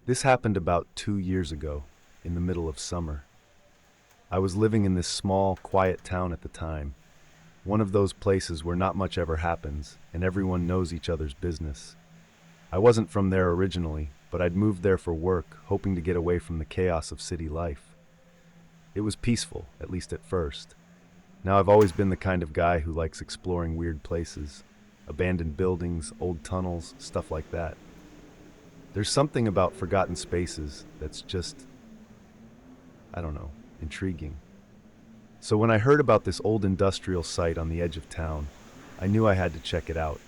This happened about 2 years ago, in the middle of summer. I was living in this small, quiet town at the time, one of those places where not much ever happens and everyone knows each other's business. I wasn't from there originally, but I'd moved there for work, hoping to get away from the chaos of city life. It was peaceful, at least at first. Now I've always been the kind of guy who likes exploring weird places, abandoned buildings, old tunnels, stuff like that. There's something about forgotten spaces that's just, I don't know, intriguing. So when I heard about this old industrial site on the edge of town, I knew I had to check it out.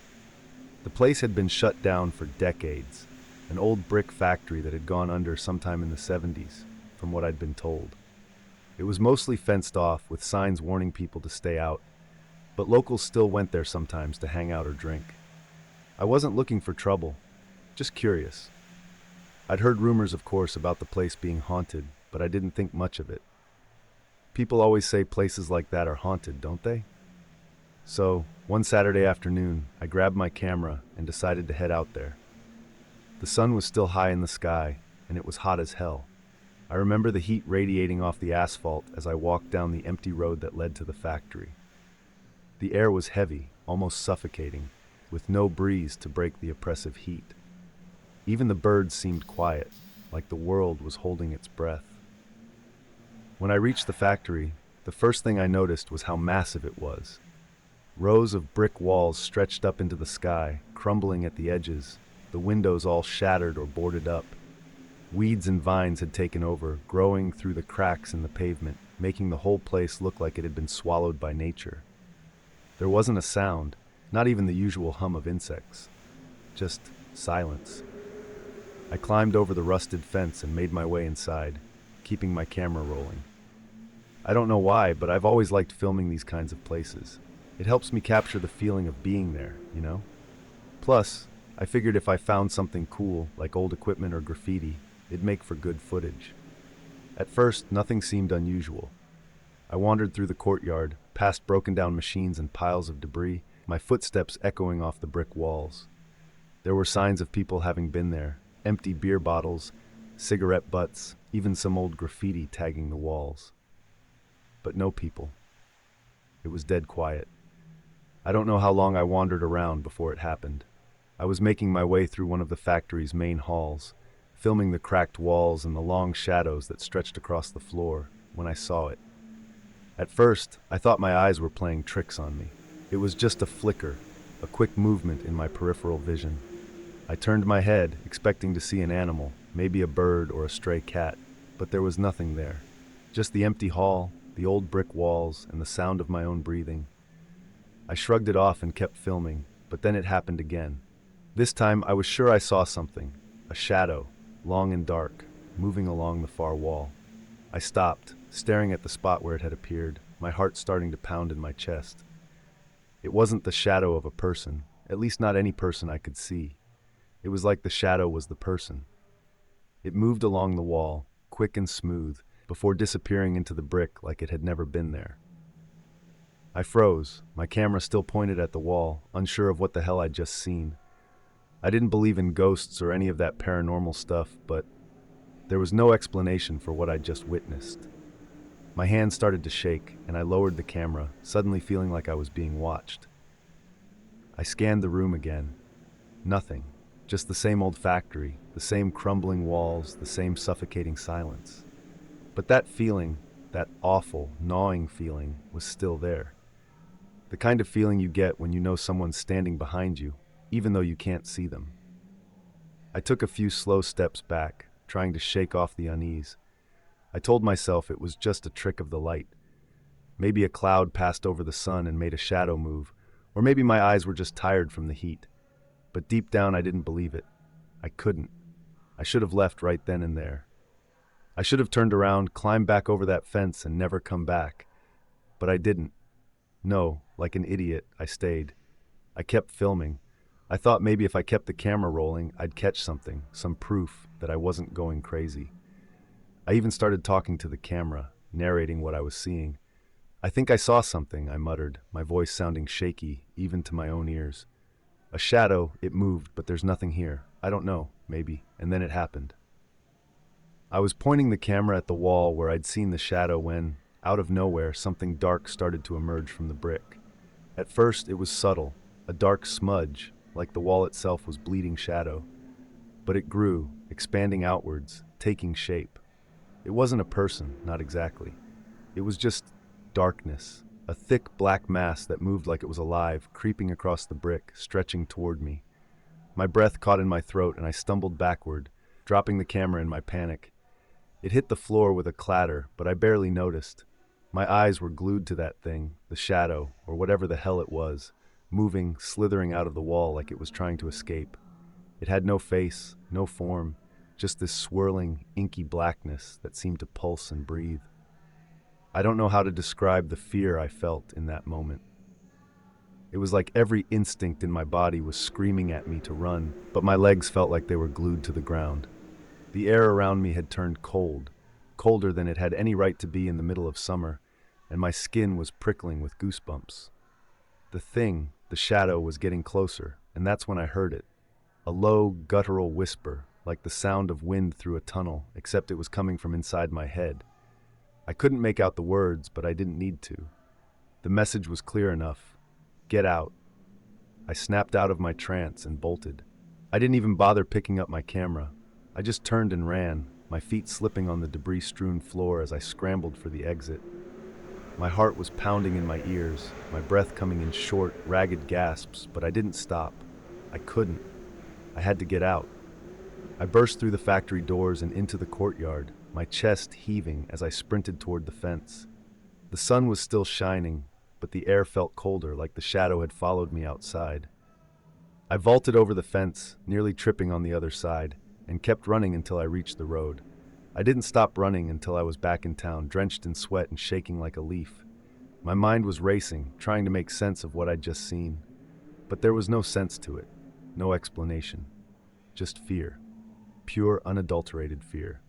The place had been shut down for decades, an old brick factory that had gone under sometime in the 70s, from what I'd been told. It was mostly fenced off with signs warning people to stay out, but locals still went there sometimes to hang out or drink. I wasn't looking for trouble, just curious. I'd heard rumors, of course, about the place being haunted, but I didn't think much of it. People always say places like that are haunted, don't they? So, one Saturday afternoon, I grabbed my camera and decided to head out there. The sun was still high in the sky, and it was hot as hell. I remember the heat radiating off the asphalt as I walked down the empty road that led to the factory. The air was heavy, almost suffocating, with no breeze to break the oppressive heat. Even the birds seemed quiet, like the world was holding its breath. When I reached the factory, the first thing I noticed was how massive it was. Rows of brick walls stretched up into the sky, crumbling at the edges, the windows all shattered or boarded up. Weeds and vines had taken over, growing through the cracks in the pavement, making the whole place look like it had been swallowed by nature. There wasn't a sound, not even the usual hum of insects. Just silence. I climbed over the rusted fence and made my way inside, keeping my camera rolling. I don't know why, but I've always liked filming these kinds of places. It helps me capture the feeling of being there, you know? Plus, I figured if I found something cool, like old equipment or graffiti, it'd make for good footage. At first, nothing seemed unusual. I wandered through the courtyard, past broken down machines and piles of debris, my footsteps echoing off the brick walls. There were signs of people having been there, empty beer bottles, cigarette butts, even some old graffiti tagging the walls. But no people. It was dead quiet. I don't know how long I wandered around before it happened. I was making my way through one of the factory's main halls, filming the cracked walls and the long shadows that stretched across the floor, when I saw it. At first, I thought my eyes were playing tricks on me. It was just a flicker, a quick movement in my peripheral vision. I turned my head, expecting to see an animal, maybe a bird or a stray cat, but there was nothing there. Just the empty hall, the old brick walls, and the sound of my own breathing. I shrugged it off and kept filming, but then it happened again. This time I was sure I saw something, a shadow, long and dark, moving along the far wall. I stopped, staring at the spot where it had appeared, my heart starting to pound in my chest. It wasn't the shadow of a person, at least not any person I could see. It was like the shadow was the person. It moved along the wall, quick and smooth, before disappearing into the brick like it had never been there. I froze, my camera still pointed at the wall, unsure of what the hell I'd just seen. I didn't believe in ghosts or any of that paranormal stuff, but there was no explanation for what I'd just witnessed. My hands started to shake, and I lowered the camera, suddenly feeling like I was being watched. I scanned the room again. Nothing. Just the same old factory, the same crumbling walls, the same suffocating silence. But that feeling, that awful, gnawing feeling, was still there. The kind of feeling you get when you know someone's standing behind you, even though you can't see them. I took a few slow steps back, trying to shake off the unease. I told myself it was just a trick of the light. Maybe a cloud passed over the sun and made a shadow move, or maybe my eyes were just tired from the heat. But deep down I didn't believe it. I couldn't. I should have left right then and there. I should have turned around, climbed back over that fence, and never come back. But I didn't. No, like an idiot, I stayed. I kept filming. I thought maybe if I kept the camera rolling, I'd catch something, some proof that I wasn't going crazy. I even started talking to the camera, narrating what I was seeing. "I think I saw something," I muttered, my voice sounding shaky, even to my own ears. "A shadow, it moved, but there's nothing here. I don't know, maybe." And then it happened. I was pointing the camera at the wall where I'd seen the shadow when, out of nowhere, something dark started to emerge from the brick. At first, it was subtle, a dark smudge, like the wall itself was bleeding shadow. But it grew, expanding outwards, taking shape. It wasn't a person, not exactly. It was just darkness, a thick black mass that moved like it was alive, creeping across the brick, stretching toward me. My breath caught in my throat and I stumbled backward, dropping the camera in my panic. It hit the floor with a clatter, but I barely noticed. My eyes were glued to that thing, the shadow, or whatever the hell it was, moving, slithering out of the wall like it was trying to escape. It had no face, no form, just this swirling, inky blackness that seemed to pulse and breathe. I don't know how to describe the fear I felt in that moment. It was like every instinct in my body was screaming at me to run, but my legs felt like they were glued to the ground. The air around me had turned cold, colder than it had any right to be in the middle of summer, and my skin was prickling with goosebumps. The thing, the shadow, was getting closer, and that's when I heard it. A low, guttural whisper, like the sound of wind through a tunnel, except it was coming from inside my head. I couldn't make out the words, but I didn't need to. The message was clear enough. Get out. I snapped out of my trance and bolted. I didn't even bother picking up my camera. I just turned and ran, my feet slipping on the debris-strewn floor as I scrambled for the exit. My heart was pounding in my ears, my breath coming in short, ragged gasps, but I didn't stop. I couldn't. I had to get out. I burst through the factory doors and into the courtyard, my chest heaving as I sprinted toward the fence. The sun was still shining, but the air felt colder, like the shadow had followed me outside. I vaulted over the fence, nearly tripping on the other side, and kept running until I reached the road. I didn't stop running until I was back in town, drenched in sweat and shaking like a leaf. My mind was racing, trying to make sense of what I'd just seen. But there was no sense to it, no explanation. Just fear. Pure, unadulterated fear.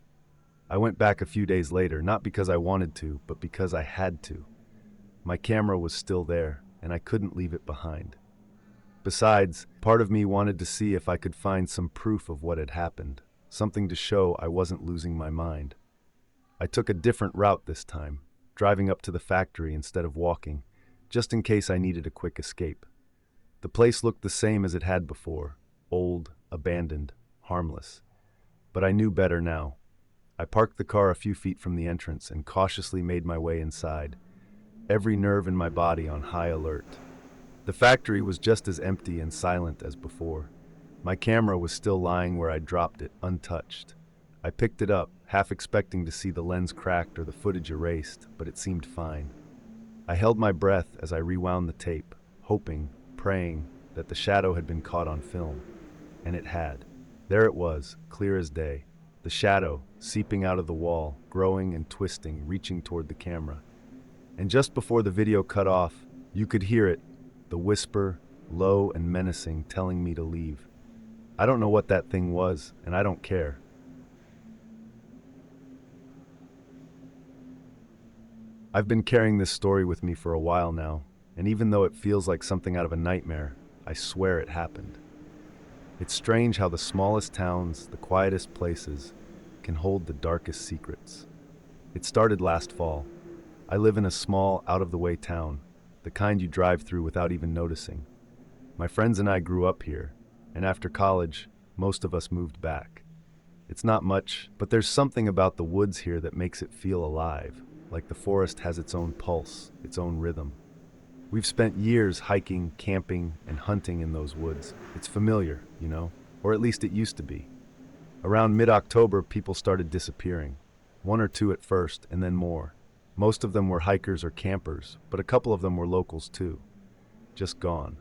I went back a few days later, not because I wanted to, but because I had to. My camera was still there, and I couldn't leave it behind. Besides, part of me wanted to see if I could find some proof of what had happened, something to show I wasn't losing my mind. I took a different route this time, driving up to the factory instead of walking, just in case I needed a quick escape. The place looked the same as it had before, old, abandoned, harmless. But I knew better now. I parked the car a few feet from the entrance and cautiously made my way inside, every nerve in my body on high alert. The factory was just as empty and silent as before. My camera was still lying where I'd dropped it, untouched. I picked it up, half expecting to see the lens cracked or the footage erased, but it seemed fine. I held my breath as I rewound the tape, hoping, praying, that the shadow had been caught on film. And it had. There it was, clear as day. The shadow, seeping out of the wall, growing and twisting, reaching toward the camera. And just before the video cut off, you could hear it, the whisper, low and menacing, telling me to leave. I don't know what that thing was, and I don't care. I've been carrying this story with me for a while now, and even though it feels like something out of a nightmare, I swear it happened. It's strange how the smallest towns, the quietest places, can hold the darkest secrets. It started last fall. I live in a small, out-of-the-way town, the kind you drive through without even noticing. My friends and I grew up here, and after college, most of us moved back. It's not much, but there's something about the woods here that makes it feel alive, like the forest has its own pulse, its own rhythm. We've spent years hiking, camping, and hunting in those woods. It's familiar, or at least it used to be. Around mid-October, people started disappearing. One or two at first, and then more. Most of them were hikers or campers, but a couple of them were locals too. Just gone.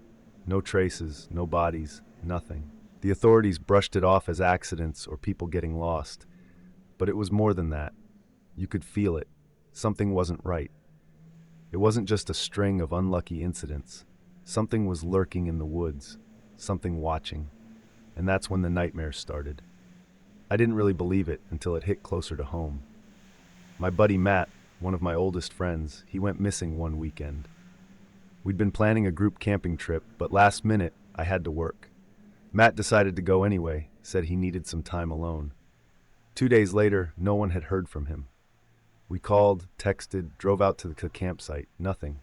No traces, no bodies, nothing. The authorities brushed it off as accidents or people getting lost. But it was more than that. You could feel it. Something wasn't right. It wasn't just a string of unlucky incidents. Something was lurking in the woods, something watching. And that's when the nightmares started. I didn't really believe it until it hit closer to home. My buddy Matt, one of my oldest friends, he went missing one weekend. We'd been planning a group camping trip, but last minute, I had to work. Matt decided to go anyway, said he needed some time alone. 2 days later, no one had heard from him. We called, texted, drove out to the campsite. Nothing.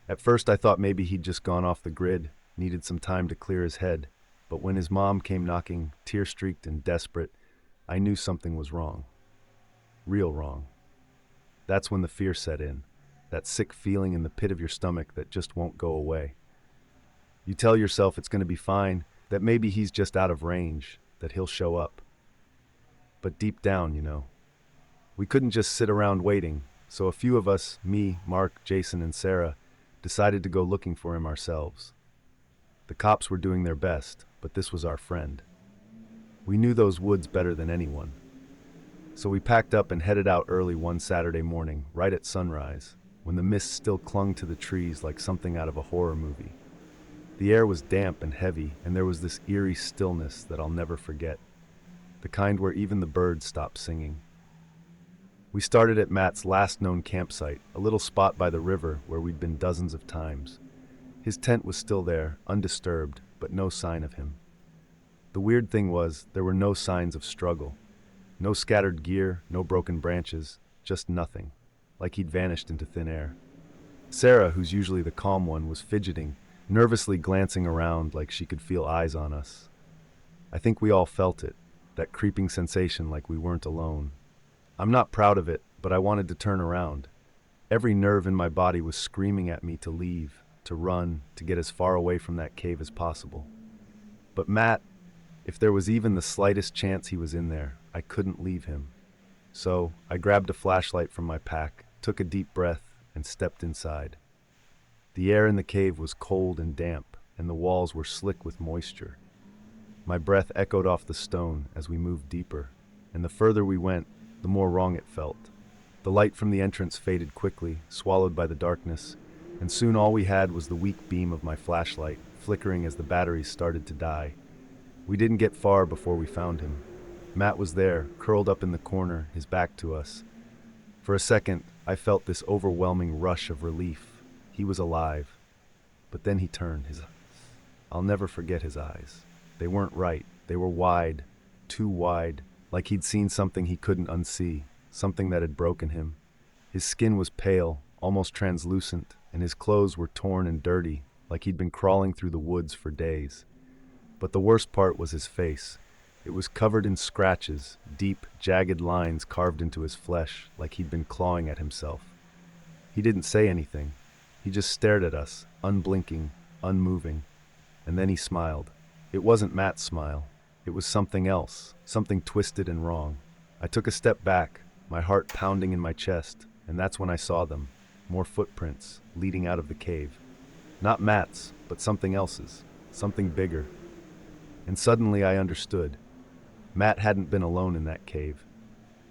At first I thought maybe he'd just gone off the grid, needed some time to clear his head. But when his mom came knocking, tear-streaked and desperate, I knew something was wrong. Real wrong. That's when the fear set in, that sick feeling in the pit of your stomach that just won't go away. You tell yourself it's going to be fine, that maybe he's just out of range, that he'll show up. But deep down, we couldn't just sit around waiting, so a few of us, me, Mark, Jason, and Sarah, decided to go looking for him ourselves. The cops were doing their best, but this was our friend. We knew those woods better than anyone. So we packed up and headed out early one Saturday morning, right at sunrise, when the mist still clung to the trees like something out of a horror movie. The air was damp and heavy, and there was this eerie stillness that I'll never forget, the kind where even the birds stopped singing. We started at Matt's last known campsite, a little spot by the river where we'd been dozens of times. His tent was still there, undisturbed, but no sign of him. The weird thing was, there were no signs of struggle. No scattered gear, no broken branches, just nothing, like he'd vanished into thin air. Sarah, who's usually the calm one, was fidgeting, nervously glancing around like she could feel eyes on us. I think we all felt it, that creeping sensation like we weren't alone. I'm not proud of it, but I wanted to turn around. Every nerve in my body was screaming at me to leave, to run, to get as far away from that cave as possible. But Matt, if there was even the slightest chance he was in there, I couldn't leave him. So I grabbed a flashlight from my pack, took a deep breath, and stepped inside. The air in the cave was cold and damp, and the walls were slick with moisture. My breath echoed off the stone as we moved deeper, and the further we went, the more wrong it felt. The light from the entrance faded quickly, swallowed by the darkness, and soon all we had was the weak beam of my flashlight, flickering as the batteries started to die. We didn't get far before we found him. Matt was there, curled up in the corner, his back to us. For a second, I felt this overwhelming rush of relief. He was alive. But then he turned. I'll never forget his eyes. They weren't right. They were wide, too wide, like he'd seen something he couldn't unsee, something that had broken him. His skin was pale, almost translucent, and his clothes were torn and dirty, like he'd been crawling through the woods for days. But the worst part was his face. It was covered in scratches, deep, jagged lines carved into his flesh, like he'd been clawing at himself. He didn't say anything. He just stared at us, unblinking, unmoving. And then he smiled. It wasn't Matt's smile. It was something else, something twisted and wrong. I took a step back, my heart pounding in my chest, and that's when I saw them. More footprints, leading out of the cave. Not Matt's, but something else's, something bigger. And suddenly I understood. Matt hadn't been alone in that cave.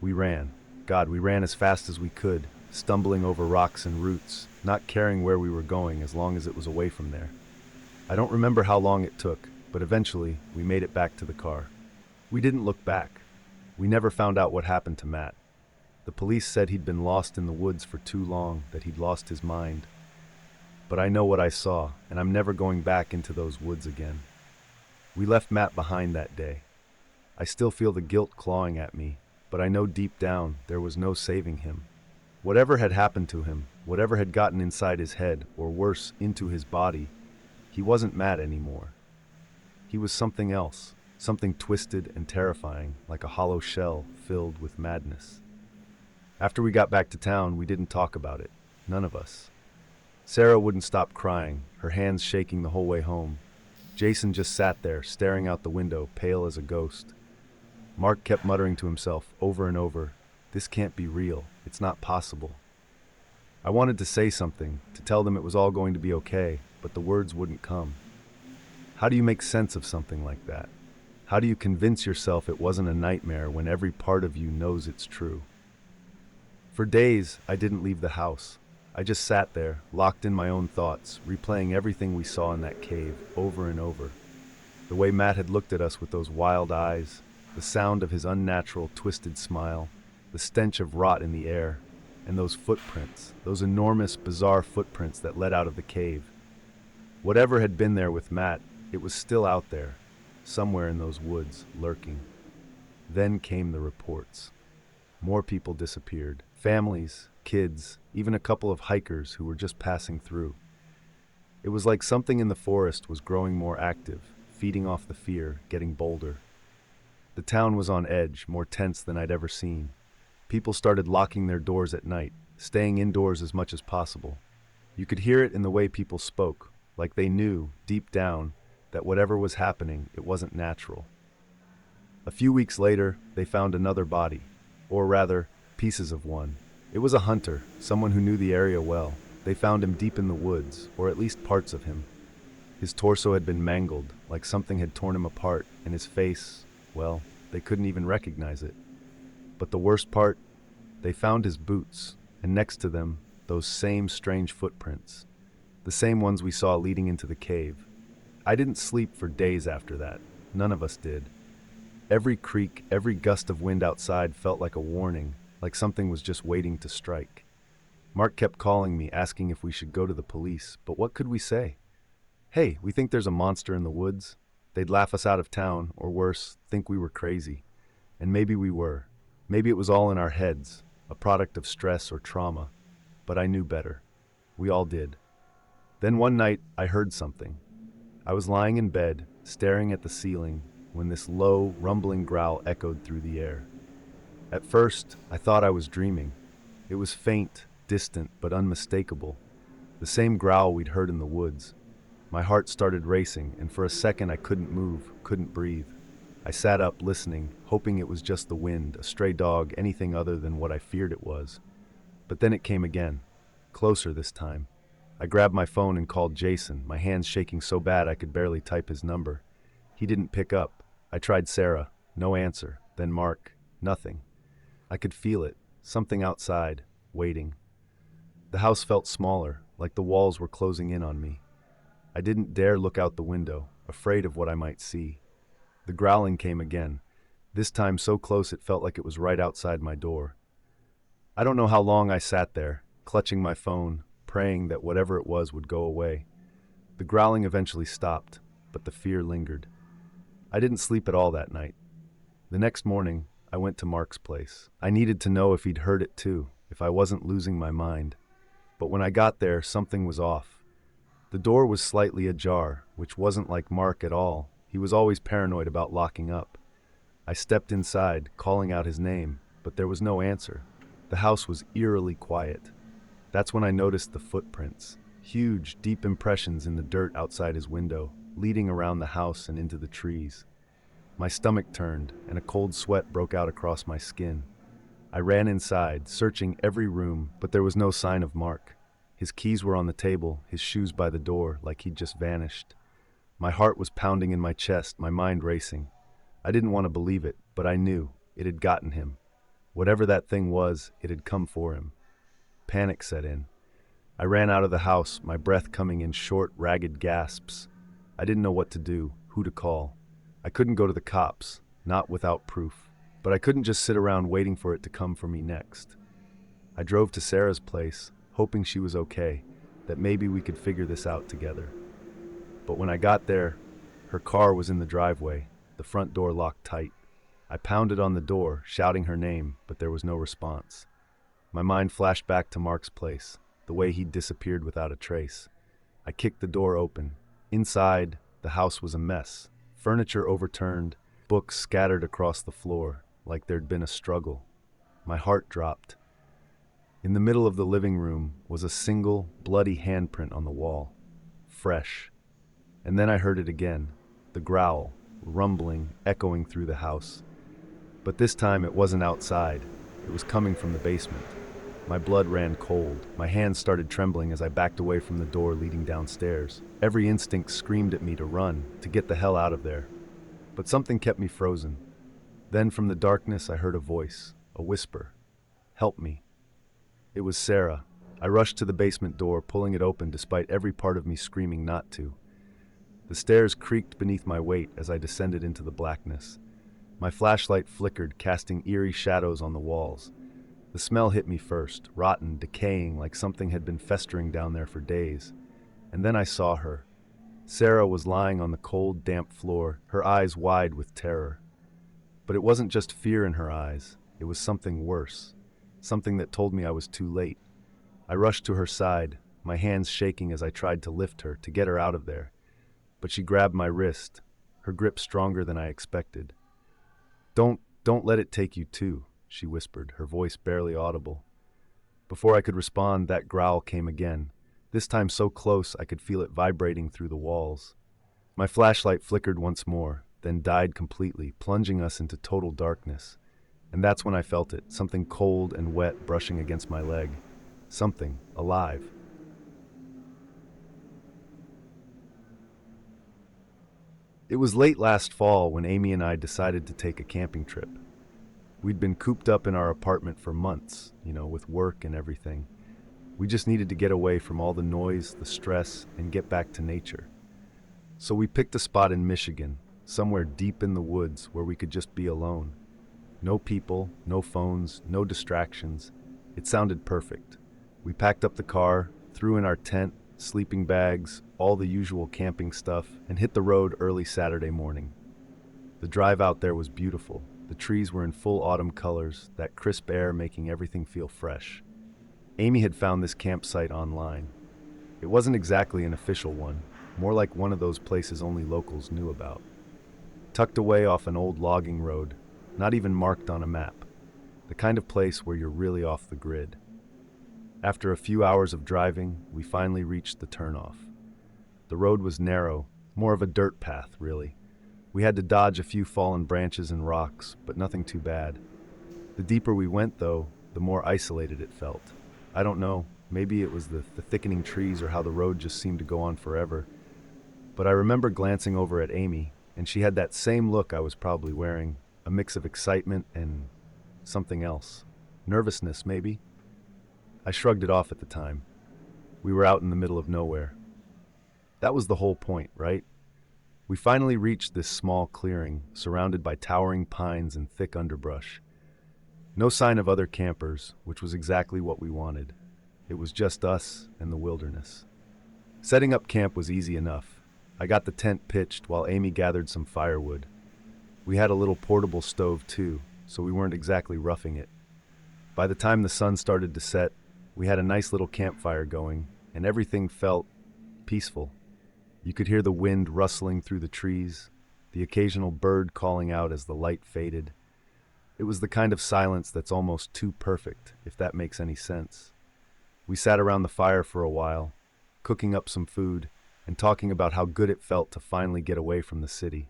We ran. We ran as fast as we could, stumbling over rocks and roots, not caring where we were going as long as it was away from there. I don't remember how long it took, but eventually we made it back to the car. We didn't look back. We never found out what happened to Matt. The police said he'd been lost in the woods for too long, that he'd lost his mind. But I know what I saw, and I'm never going back into those woods again. We left Matt behind that day. I still feel the guilt clawing at me, but I know deep down there was no saving him. Whatever had happened to him, whatever had gotten inside his head, or worse, into his body, he wasn't Matt anymore. He was something else, something twisted and terrifying, like a hollow shell filled with madness. After we got back to town, we didn't talk about it, none of us. Sarah wouldn't stop crying, her hands shaking the whole way home. Jason just sat there, staring out the window, pale as a ghost. Mark kept muttering to himself over and over, "This can't be real. It's not possible." I wanted to say something, to tell them it was all going to be okay, but the words wouldn't come. How do you make sense of something like that? How do you convince yourself it wasn't a nightmare when every part of you knows it's true? For days, I didn't leave the house. I just sat there, locked in my own thoughts, replaying everything we saw in that cave, over and over. The way Matt had looked at us with those wild eyes, the sound of his unnatural, twisted smile, the stench of rot in the air, and those footprints, those enormous, bizarre footprints that led out of the cave. Whatever had been there with Matt, it was still out there, somewhere in those woods, lurking. Then came the reports. More people disappeared. Families, kids, even a couple of hikers who were just passing through. It was like something in the forest was growing more active, feeding off the fear, getting bolder. The town was on edge, more tense than I'd ever seen. People started locking their doors at night, staying indoors as much as possible. You could hear it in the way people spoke, like they knew, deep down, that whatever was happening, it wasn't natural. A few weeks later, they found another body, or rather, pieces of one. It was a hunter, someone who knew the area well. They found him deep in the woods, or at least parts of him. His torso had been mangled, like something had torn him apart, and his face, well, they couldn't even recognize it. But the worst part, they found his boots, and next to them, those same strange footprints. The same ones we saw leading into the cave. I didn't sleep for days after that. None of us did. Every creak, every gust of wind outside felt like a warning, like something was just waiting to strike. Mark kept calling me, asking if we should go to the police, but what could we say? Hey, we think there's a monster in the woods. They'd laugh us out of town, or worse, think we were crazy. And maybe we were. Maybe it was all in our heads, a product of stress or trauma. But I knew better. We all did. Then one night, I heard something. I was lying in bed, staring at the ceiling, when this low, rumbling growl echoed through the air. At first, I thought I was dreaming. It was faint, distant, but unmistakable. The same growl we'd heard in the woods. My heart started racing, and for a second I couldn't move, couldn't breathe. I sat up, listening, hoping it was just the wind, a stray dog, anything other than what I feared it was. But then it came again, closer this time. I grabbed my phone and called Jason, my hands shaking so bad I could barely type his number. He didn't pick up. I tried Sarah, no answer. Then Mark, nothing. I could feel it, something outside, waiting. The house felt smaller, like the walls were closing in on me. I didn't dare look out the window, afraid of what I might see. The growling came again, this time so close it felt like it was right outside my door. I don't know how long I sat there, clutching my phone, praying that whatever it was would go away. The growling eventually stopped, but the fear lingered. I didn't sleep at all that night. The next morning, I went to Mark's place. I needed to know if he'd heard it too, if I wasn't losing my mind. But when I got there, something was off. The door was slightly ajar, which wasn't like Mark at all. He was always paranoid about locking up. I stepped inside, calling out his name, but there was no answer. The house was eerily quiet. That's when I noticed the footprints, huge, deep impressions in the dirt outside his window, leading around the house and into the trees. My stomach turned, and a cold sweat broke out across my skin. I ran inside, searching every room, but there was no sign of Mark. His keys were on the table, his shoes by the door, like he'd just vanished. My heart was pounding in my chest, my mind racing. I didn't want to believe it, but I knew it had gotten him. Whatever that thing was, it had come for him. Panic set in. I ran out of the house, my breath coming in short, ragged gasps. I didn't know what to do, who to call. I couldn't go to the cops, not without proof. But I couldn't just sit around waiting for it to come for me next. I drove to Sarah's place, hoping she was okay, that maybe we could figure this out together. But when I got there, her car was in the driveway, the front door locked tight. I pounded on the door, shouting her name, but there was no response. My mind flashed back to Mark's place, the way he'd disappeared without a trace. I kicked the door open. Inside, the house was a mess. Furniture overturned, books scattered across the floor, like there'd been a struggle. My heart dropped. In the middle of the living room was a single, bloody handprint on the wall. Fresh. And then I heard it again, the growl, rumbling, echoing through the house. But this time it wasn't outside. It was coming from the basement. My blood ran cold. My hands started trembling as I backed away from the door leading downstairs. Every instinct screamed at me to run, to get the hell out of there. But something kept me frozen. Then from the darkness I heard a voice, a whisper. Help me. It was Sarah. I rushed to the basement door, pulling it open despite every part of me screaming not to. The stairs creaked beneath my weight as I descended into the blackness. My flashlight flickered, casting eerie shadows on the walls. The smell hit me first, rotten, decaying, like something had been festering down there for days. And then I saw her. Sarah was lying on the cold, damp floor, her eyes wide with terror. But it wasn't just fear in her eyes, it was something worse. Something that told me I was too late. I rushed to her side, my hands shaking as I tried to lift her, to get her out of there. But she grabbed my wrist, her grip stronger than I expected. Don't let it take you too, she whispered, her voice barely audible. Before I could respond, that growl came again, this time so close I could feel it vibrating through the walls. My flashlight flickered once more, then died completely, plunging us into total darkness. And that's when I felt it, something cold and wet brushing against my leg. Something alive. It was late last fall when Amy and I decided to take a camping trip. We'd been cooped up in our apartment for months, with work and everything. We just needed to get away from all the noise, the stress, and get back to nature. So we picked a spot in Michigan, somewhere deep in the woods where we could just be alone. No people, no phones, no distractions. It sounded perfect. We packed up the car, threw in our tent, sleeping bags, all the usual camping stuff, and hit the road early Saturday morning. The drive out there was beautiful. The trees were in full autumn colors, that crisp air making everything feel fresh. Amy had found this campsite online. It wasn't exactly an official one, more like one of those places only locals knew about. Tucked away off an old logging road, not even marked on a map. The kind of place where you're really off the grid. After a few hours of driving, we finally reached the turnoff. The road was narrow, more of a dirt path, really. We had to dodge a few fallen branches and rocks, but nothing too bad. The deeper we went, though, the more isolated it felt. I don't know, maybe it was the thickening trees or how the road just seemed to go on forever. But I remember glancing over at Amy, and she had that same look I was probably wearing, a mix of excitement and something else. Nervousness, maybe? I shrugged it off at the time. We were out in the middle of nowhere. That was the whole point, right? We finally reached this small clearing, surrounded by towering pines and thick underbrush. No sign of other campers, which was exactly what we wanted. It was just us and the wilderness. Setting up camp was easy enough. I got the tent pitched while Amy gathered some firewood. We had a little portable stove too, so we weren't exactly roughing it. By the time the sun started to set, we had a nice little campfire going, and everything felt peaceful. You could hear the wind rustling through the trees, the occasional bird calling out as the light faded. It was the kind of silence that's almost too perfect, if that makes any sense. We sat around the fire for a while, cooking up some food, and talking about how good it felt to finally get away from the city.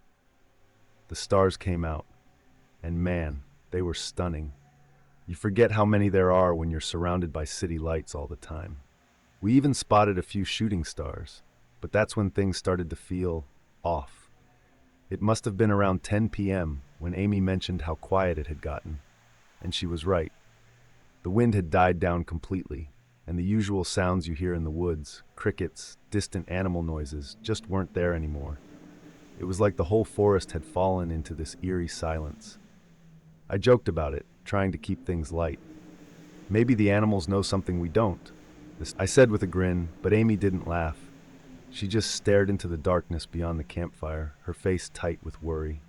The stars came out, and man, they were stunning. You forget how many there are when you're surrounded by city lights all the time. We even spotted a few shooting stars, but that's when things started to feel off. It must have been around 10 p.m. when Amy mentioned how quiet it had gotten, and she was right. The wind had died down completely, and the usual sounds you hear in the woods, crickets, distant animal noises, just weren't there anymore. It was like the whole forest had fallen into this eerie silence. I joked about it, trying to keep things light. Maybe the animals know something we don't, I said with a grin, but Amy didn't laugh. She just stared into the darkness beyond the campfire, her face tight with worry.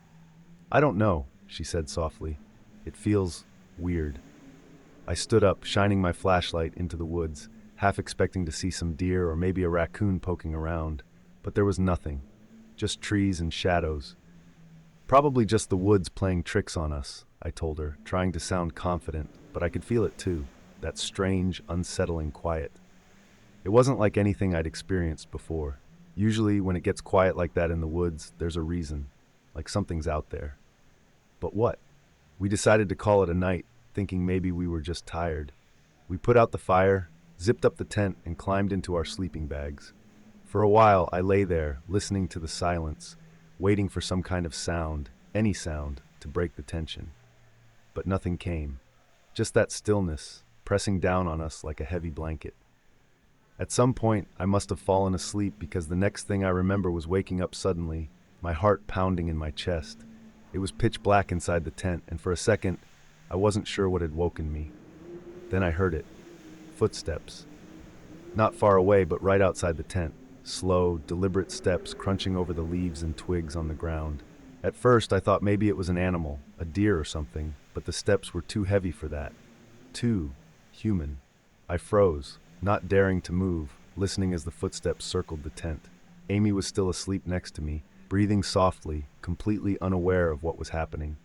I don't know, she said softly. It feels weird. I stood up, shining my flashlight into the woods, half expecting to see some deer or maybe a raccoon poking around, but there was nothing, just trees and shadows. Probably just the woods playing tricks on us, I told her, trying to sound confident, but I could feel it too, that strange, unsettling quiet. It wasn't like anything I'd experienced before. Usually, when it gets quiet like that in the woods, there's a reason, like something's out there. But what? We decided to call it a night, thinking maybe we were just tired. We put out the fire, zipped up the tent, and climbed into our sleeping bags. For a while, I lay there, listening to the silence, waiting for some kind of sound, any sound, to break the tension. But nothing came. Just that stillness, pressing down on us like a heavy blanket. At some point, I must have fallen asleep because the next thing I remember was waking up suddenly, my heart pounding in my chest. It was pitch black inside the tent, and for a second, I wasn't sure what had woken me. Then I heard it. Footsteps. Not far away, but right outside the tent. Slow, deliberate steps crunching over the leaves and twigs on the ground. At first, I thought maybe it was an animal, a deer or something, but the steps were too heavy for that. Too human. I froze, not daring to move, listening as the footsteps circled the tent. Amy was still asleep next to me, breathing softly, completely unaware of what was happening.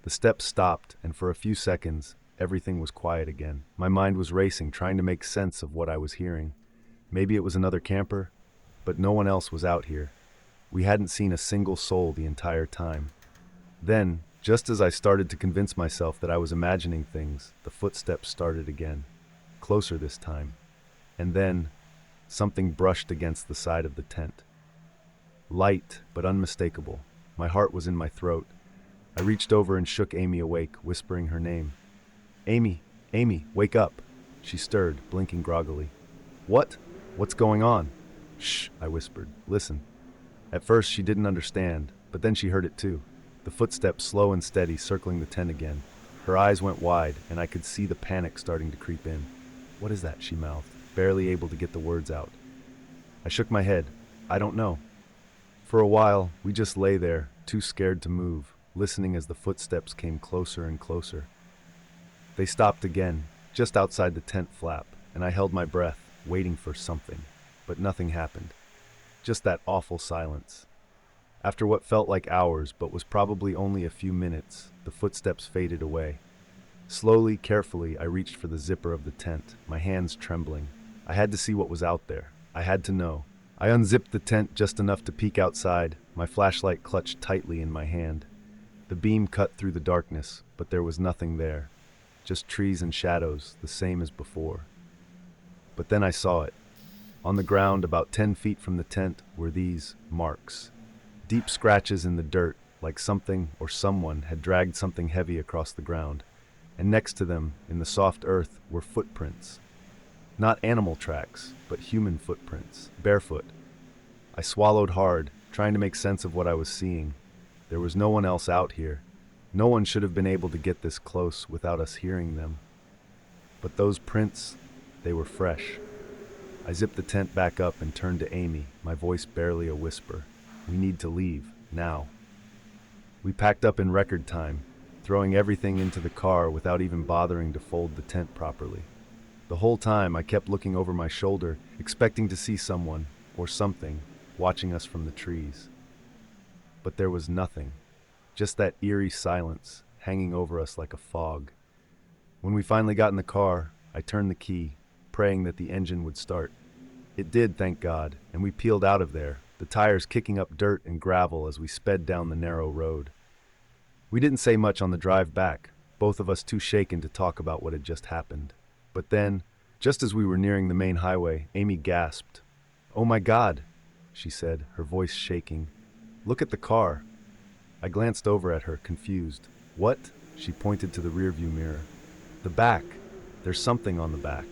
The steps stopped, and for a few seconds, everything was quiet again. My mind was racing, trying to make sense of what I was hearing. Maybe it was another camper, but no one else was out here. We hadn't seen a single soul the entire time. Then, just as I started to convince myself that I was imagining things, the footsteps started again, closer this time. And then, something brushed against the side of the tent. Light, but unmistakable. My heart was in my throat. I reached over and shook Amy awake, whispering her name. "Amy, Amy, wake up." She stirred, blinking groggily. "What? What's going on?" "Shh," I whispered. "Listen." At first she didn't understand, but then she heard it too. The footsteps slow and steady circling the tent again. Her eyes went wide, and I could see the panic starting to creep in. "What is that?" she mouthed, barely able to get the words out. I shook my head. "I don't know." For a while, we just lay there, too scared to move, listening as the footsteps came closer and closer. They stopped again, just outside the tent flap, and I held my breath, waiting for something. But nothing happened. Just that awful silence. After what felt like hours, but was probably only a few minutes, the footsteps faded away. Slowly, carefully, I reached for the zipper of the tent, my hands trembling. I had to see what was out there. I had to know. I unzipped the tent just enough to peek outside, my flashlight clutched tightly in my hand. The beam cut through the darkness, but there was nothing there. Just trees and shadows, the same as before. But then I saw it. On the ground, about 10 feet from the tent, were these marks. Deep scratches in the dirt, like something or someone had dragged something heavy across the ground. And next to them, in the soft earth, were footprints. Not animal tracks, but human footprints, barefoot. I swallowed hard, trying to make sense of what I was seeing. There was no one else out here. No one should have been able to get this close without us hearing them. But those prints, they were fresh. I zipped the tent back up and turned to Amy, my voice barely a whisper. "We need to leave, now." We packed up in record time, throwing everything into the car without even bothering to fold the tent properly. The whole time I kept looking over my shoulder, expecting to see someone, or something, watching us from the trees. But there was nothing, just that eerie silence hanging over us like a fog. When we finally got in the car, I turned the key, praying that the engine would start. It did, thank God, and we peeled out of there, the tires kicking up dirt and gravel as we sped down the narrow road. We didn't say much on the drive back, both of us too shaken to talk about what had just happened. But then, just as we were nearing the main highway, Amy gasped. "Oh my God," she said, her voice shaking. "Look at the car." I glanced over at her, confused. "What?" She pointed to the rearview mirror. "The back. There's something on the back."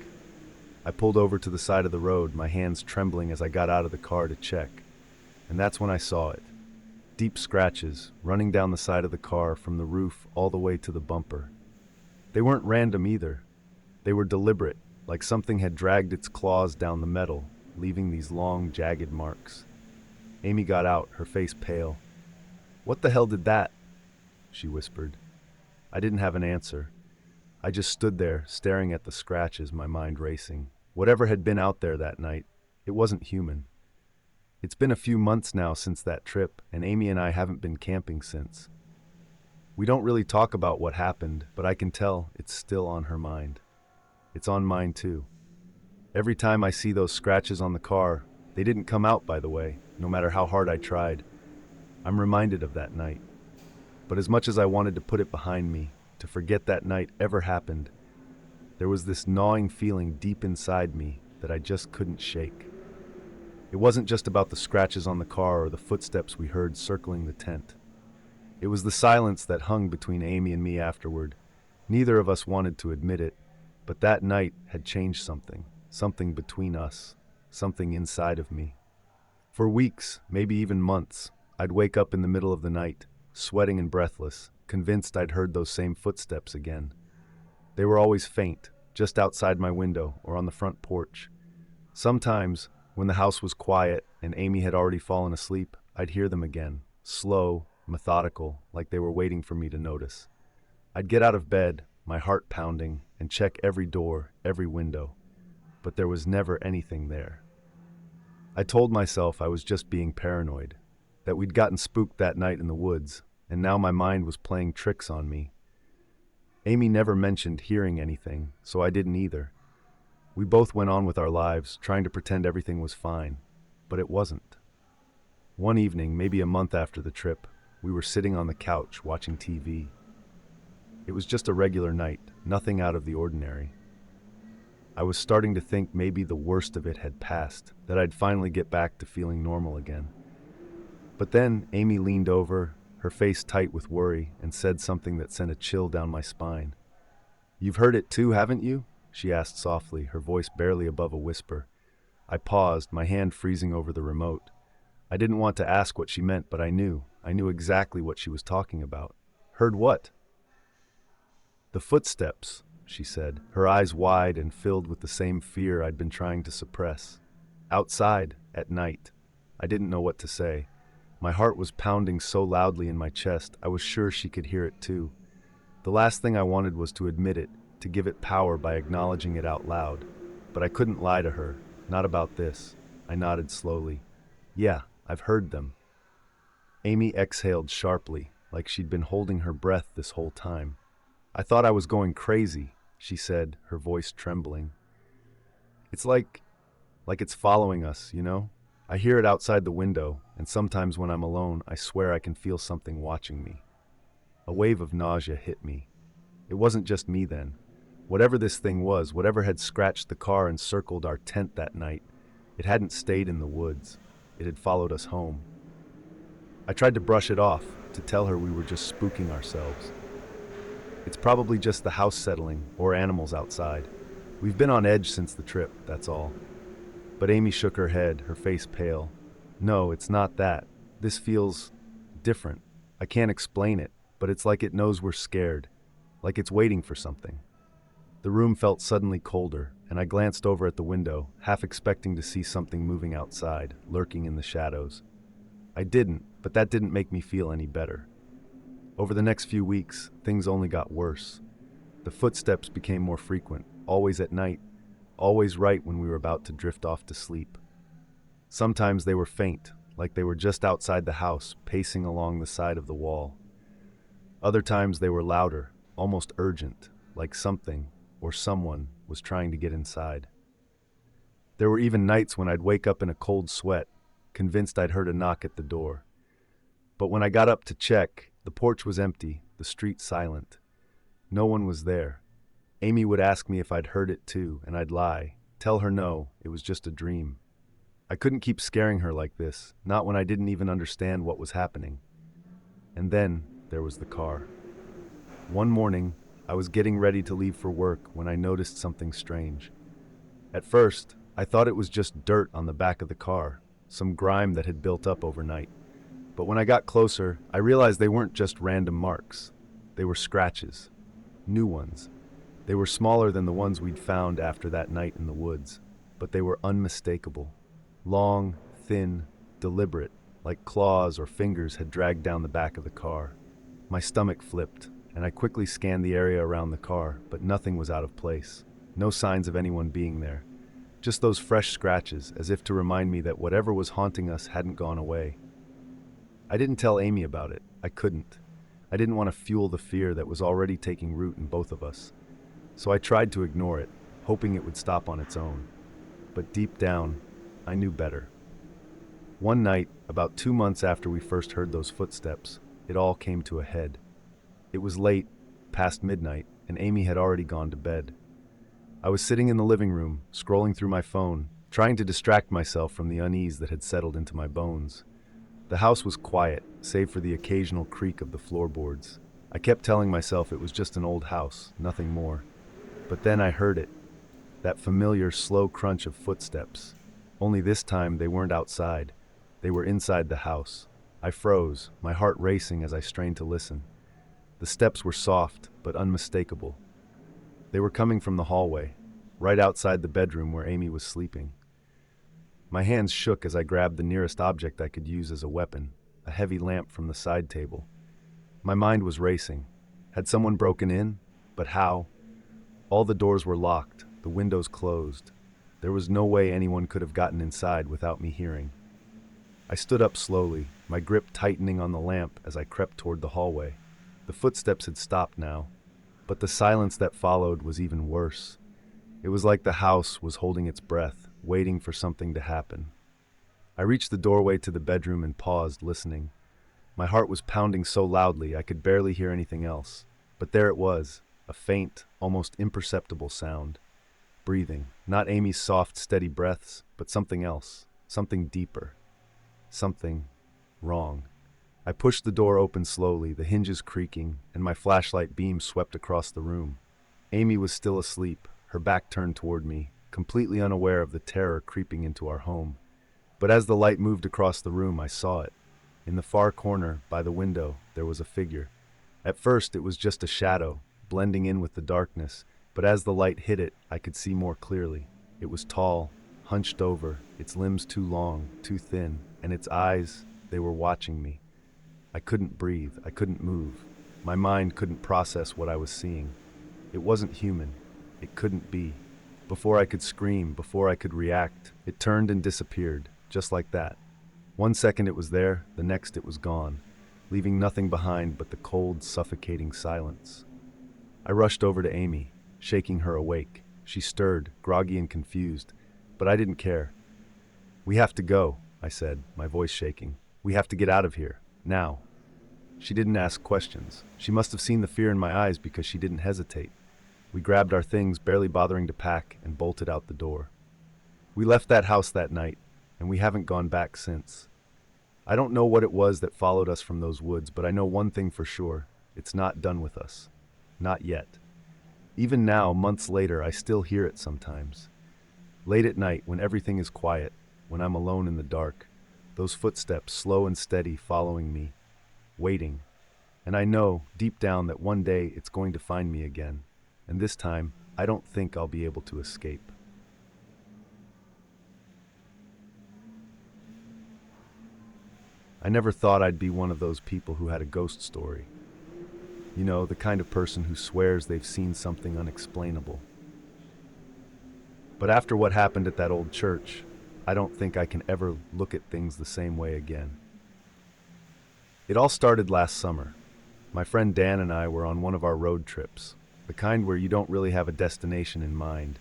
I pulled over to the side of the road, my hands trembling as I got out of the car to check. And that's when I saw it. Deep scratches, running down the side of the car from the roof all the way to the bumper. They weren't random either. They were deliberate, like something had dragged its claws down the metal, leaving these long, jagged marks. Amy got out, her face pale. "What the hell did that?" she whispered. I didn't have an answer. I just stood there, staring at the scratches, my mind racing. Whatever had been out there that night, it wasn't human. It's been a few months now since that trip, and Amy and I haven't been camping since. We don't really talk about what happened, but I can tell it's still on her mind. It's on mine too. Every time I see those scratches on the car, they didn't come out, by the way, no matter how hard I tried. I'm reminded of that night. But as much as I wanted to put it behind me, to forget that night ever happened, there was this gnawing feeling deep inside me that I just couldn't shake. It wasn't just about the scratches on the car or the footsteps we heard circling the tent. It was the silence that hung between Amy and me afterward. Neither of us wanted to admit it, but that night had changed something, something between us, something inside of me. For weeks, maybe even months, I'd wake up in the middle of the night, sweating and breathless, convinced I'd heard those same footsteps again. They were always faint, just outside my window or on the front porch. Sometimes, when the house was quiet and Amy had already fallen asleep, I'd hear them again, slow, methodical, like they were waiting for me to notice. I'd get out of bed, my heart pounding, and check every door, every window, but there was never anything there. I told myself I was just being paranoid, that we'd gotten spooked that night in the woods, and now my mind was playing tricks on me. Amy never mentioned hearing anything, so I didn't either. We both went on with our lives, trying to pretend everything was fine, but it wasn't. One evening, maybe a month after the trip, we were sitting on the couch watching TV. It was just a regular night, nothing out of the ordinary. I was starting to think maybe the worst of it had passed, that I'd finally get back to feeling normal again. But then Amy leaned over, her face tight with worry, and said something that sent a chill down my spine. "You've heard it too, haven't you?" she asked softly, her voice barely above a whisper. I paused, my hand freezing over the remote. I didn't want to ask what she meant, but I knew exactly what she was talking about. "Heard what?" "The footsteps," she said, her eyes wide and filled with the same fear I'd been trying to suppress. "Outside, at night." I didn't know what to say. My heart was pounding so loudly in my chest, I was sure she could hear it too. The last thing I wanted was to admit it, to give it power by acknowledging it out loud. But I couldn't lie to her, not about this. I nodded slowly. "Yeah, I've heard them." Amy exhaled sharply, like she'd been holding her breath this whole time. "I thought I was going crazy," she said, her voice trembling. "It's like it's following us, you know? I hear it outside the window, and sometimes when I'm alone, I swear I can feel something watching me." A wave of nausea hit me. It wasn't just me then. Whatever this thing was, whatever had scratched the car and circled our tent that night, it hadn't stayed in the woods. It had followed us home. I tried to brush it off, to tell her we were just spooking ourselves. "It's probably just the house settling, or animals outside. We've been on edge since the trip, that's all." But Amy shook her head, her face pale. "No, it's not that. This feels different. I can't explain it, but it's like it knows we're scared, like it's waiting for something." The room felt suddenly colder, and I glanced over at the window, half expecting to see something moving outside, lurking in the shadows. I didn't, but that didn't make me feel any better. Over the next few weeks, things only got worse. The footsteps became more frequent, always at night, always right when we were about to drift off to sleep. Sometimes they were faint, like they were just outside the house, pacing along the side of the wall. Other times they were louder, almost urgent, like something or someone was trying to get inside. There were even nights when I'd wake up in a cold sweat, convinced I'd heard a knock at the door. But when I got up to check, the porch was empty, the street silent. No one was there. Amy would ask me if I'd heard it too, and I'd lie, tell her no, it was just a dream. I couldn't keep scaring her like this, not when I didn't even understand what was happening. And then there was the car. One morning, I was getting ready to leave for work when I noticed something strange. At first, I thought it was just dirt on the back of the car, some grime that had built up overnight. But when I got closer, I realized they weren't just random marks. They were scratches. New ones. They were smaller than the ones we'd found after that night in the woods, but they were unmistakable. Long, thin, deliberate, like claws or fingers had dragged down the back of the car. My stomach flipped, and I quickly scanned the area around the car, but nothing was out of place. No signs of anyone being there. Just those fresh scratches, as if to remind me that whatever was haunting us hadn't gone away. I didn't tell Amy about it. I couldn't. I didn't want to fuel the fear that was already taking root in both of us. So I tried to ignore it, hoping it would stop on its own. But deep down, I knew better. One night, about 2 months after we first heard those footsteps, it all came to a head. It was late, past midnight, and Amy had already gone to bed. I was sitting in the living room, scrolling through my phone, trying to distract myself from the unease that had settled into my bones. The house was quiet, save for the occasional creak of the floorboards. I kept telling myself it was just an old house, nothing more. But then I heard it, that familiar slow crunch of footsteps. Only this time they weren't outside. They were inside the house. I froze, my heart racing as I strained to listen. The steps were soft, but unmistakable. They were coming from the hallway, right outside the bedroom where Amy was sleeping. My hands shook as I grabbed the nearest object I could use as a weapon, a heavy lamp from the side table. My mind was racing. Had someone broken in? But how? All the doors were locked, the windows closed. There was no way anyone could have gotten inside without me hearing. I stood up slowly, my grip tightening on the lamp as I crept toward the hallway. The footsteps had stopped now, but the silence that followed was even worse. It was like the house was holding its breath, waiting for something to happen. I reached the doorway to the bedroom and paused, listening. My heart was pounding so loudly I could barely hear anything else. But there it was, a faint, almost imperceptible sound. Breathing, not Amy's soft, steady breaths, but something else, something deeper. Something wrong. I pushed the door open slowly, the hinges creaking, and my flashlight beam swept across the room. Amy was still asleep, her back turned toward me, completely unaware of the terror creeping into our home. But as the light moved across the room, I saw it. In the far corner, by the window, there was a figure. At first, it was just a shadow, blending in with the darkness, but as the light hit it, I could see more clearly. It was tall, hunched over, its limbs too long, too thin, and its eyes, they were watching me. I couldn't breathe, I couldn't move. My mind couldn't process what I was seeing. It wasn't human. It couldn't be. Before I could scream, before I could react, it turned and disappeared, just like that. 1 second it was there, the next it was gone, leaving nothing behind but the cold, suffocating silence. I rushed over to Amy, shaking her awake. She stirred, groggy and confused, but I didn't care. "We have to go," I said, my voice shaking. "We have to get out of here, now." She didn't ask questions. She must have seen the fear in my eyes because she didn't hesitate. We grabbed our things, barely bothering to pack, and bolted out the door. We left that house that night, and we haven't gone back since. I don't know what it was that followed us from those woods, but I know one thing for sure. It's not done with us. Not yet. Even now, months later, I still hear it sometimes. Late at night, when everything is quiet, when I'm alone in the dark, those footsteps, slow and steady, following me, waiting. And I know, deep down, that one day it's going to find me again. And this time, I don't think I'll be able to escape. I never thought I'd be one of those people who had a ghost story. You know, the kind of person who swears they've seen something unexplainable. But after what happened at that old church, I don't think I can ever look at things the same way again. It all started last summer. My friend Dan and I were on one of our road trips, the kind where you don't really have a destination in mind.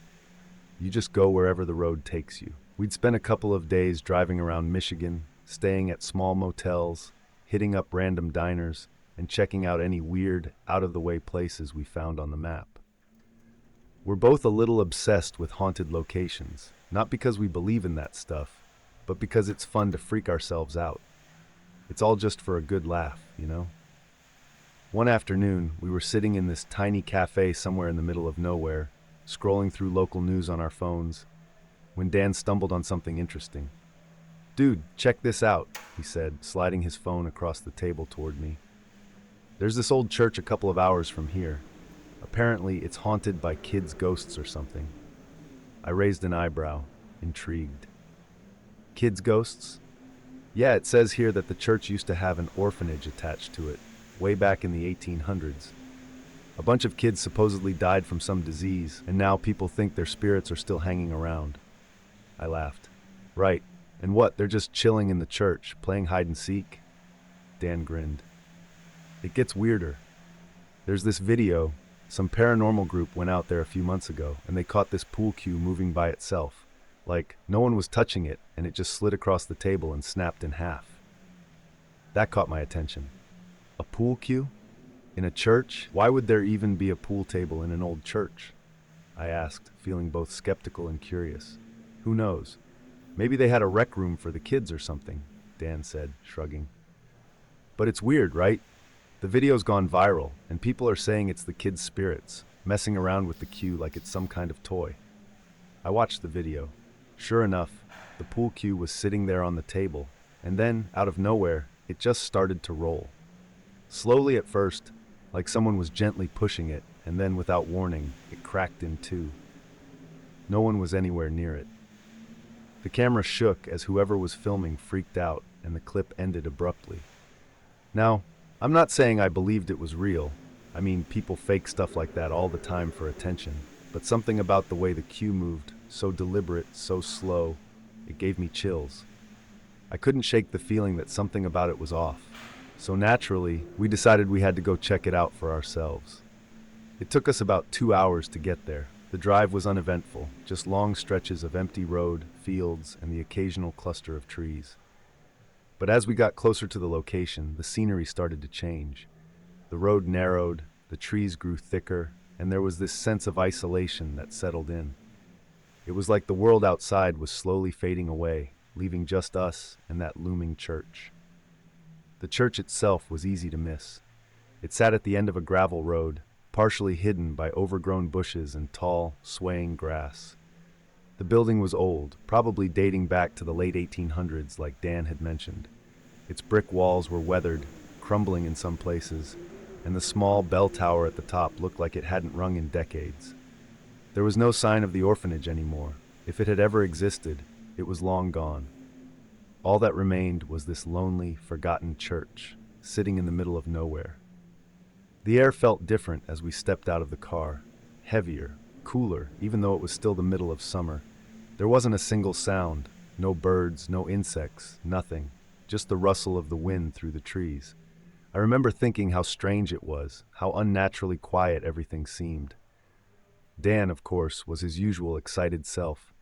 You just go wherever the road takes you. We'd spent a couple of days driving around Michigan, staying at small motels, hitting up random diners, and checking out any weird, out-of-the-way places we found on the map. We're both a little obsessed with haunted locations, not because we believe in that stuff, but because it's fun to freak ourselves out. It's all just for a good laugh, you know? One afternoon, we were sitting in this tiny cafe somewhere in the middle of nowhere, scrolling through local news on our phones, when Dan stumbled on something interesting. "Dude, check this out," he said, sliding his phone across the table toward me. "There's this old church a couple of hours from here. Apparently, it's haunted by kids' ghosts or something." I raised an eyebrow, intrigued. "Kids' ghosts?" "Yeah, it says here that the church used to have an orphanage attached to it, way back in the 1800s. A bunch of kids supposedly died from some disease, and now people think their spirits are still hanging around." I laughed. "Right. And what, they're just chilling in the church, playing hide and seek?" Dan grinned. "It gets weirder. There's this video. Some paranormal group went out there a few months ago, and they caught this pool cue moving by itself. Like, no one was touching it, and it just slid across the table and snapped in half." That caught my attention. A pool cue? In a church? Why would there even be a pool table in an old church? I asked, feeling both skeptical and curious. "Who knows? Maybe they had a rec room for the kids or something," Dan said, shrugging. "But it's weird, right? The video's gone viral, and people are saying it's the kids' spirits, messing around with the cue like it's some kind of toy." I watched the video. Sure enough, the pool cue was sitting there on the table, and then, out of nowhere, it just started to roll. Slowly at first, like someone was gently pushing it, and then, without warning, it cracked in two. No one was anywhere near it. The camera shook as whoever was filming freaked out, and the clip ended abruptly. Now, I'm not saying I believed it was real. I mean, people fake stuff like that all the time for attention. But something about the way the queue moved, so deliberate, so slow, it gave me chills. I couldn't shake the feeling that something about it was off. So naturally, we decided we had to go check it out for ourselves. It took us about 2 hours to get there. The drive was uneventful, just long stretches of empty road, fields, and the occasional cluster of trees. But as we got closer to the location, the scenery started to change. The road narrowed, the trees grew thicker, and there was this sense of isolation that settled in. It was like the world outside was slowly fading away, leaving just us and that looming church. The church itself was easy to miss. It sat at the end of a gravel road, partially hidden by overgrown bushes and tall, swaying grass. The building was old, probably dating back to the late 1800s like Dan had mentioned. Its brick walls were weathered, crumbling in some places, and the small bell tower at the top looked like it hadn't rung in decades. There was no sign of the orphanage anymore. If it had ever existed, it was long gone. All that remained was this lonely, forgotten church, sitting in the middle of nowhere. The air felt different as we stepped out of the car. Heavier, cooler, even though it was still the middle of summer. There wasn't a single sound. No birds, no insects, nothing. Just the rustle of the wind through the trees. I remember thinking how strange it was, how unnaturally quiet everything seemed. Dan, of course, was his usual excited self.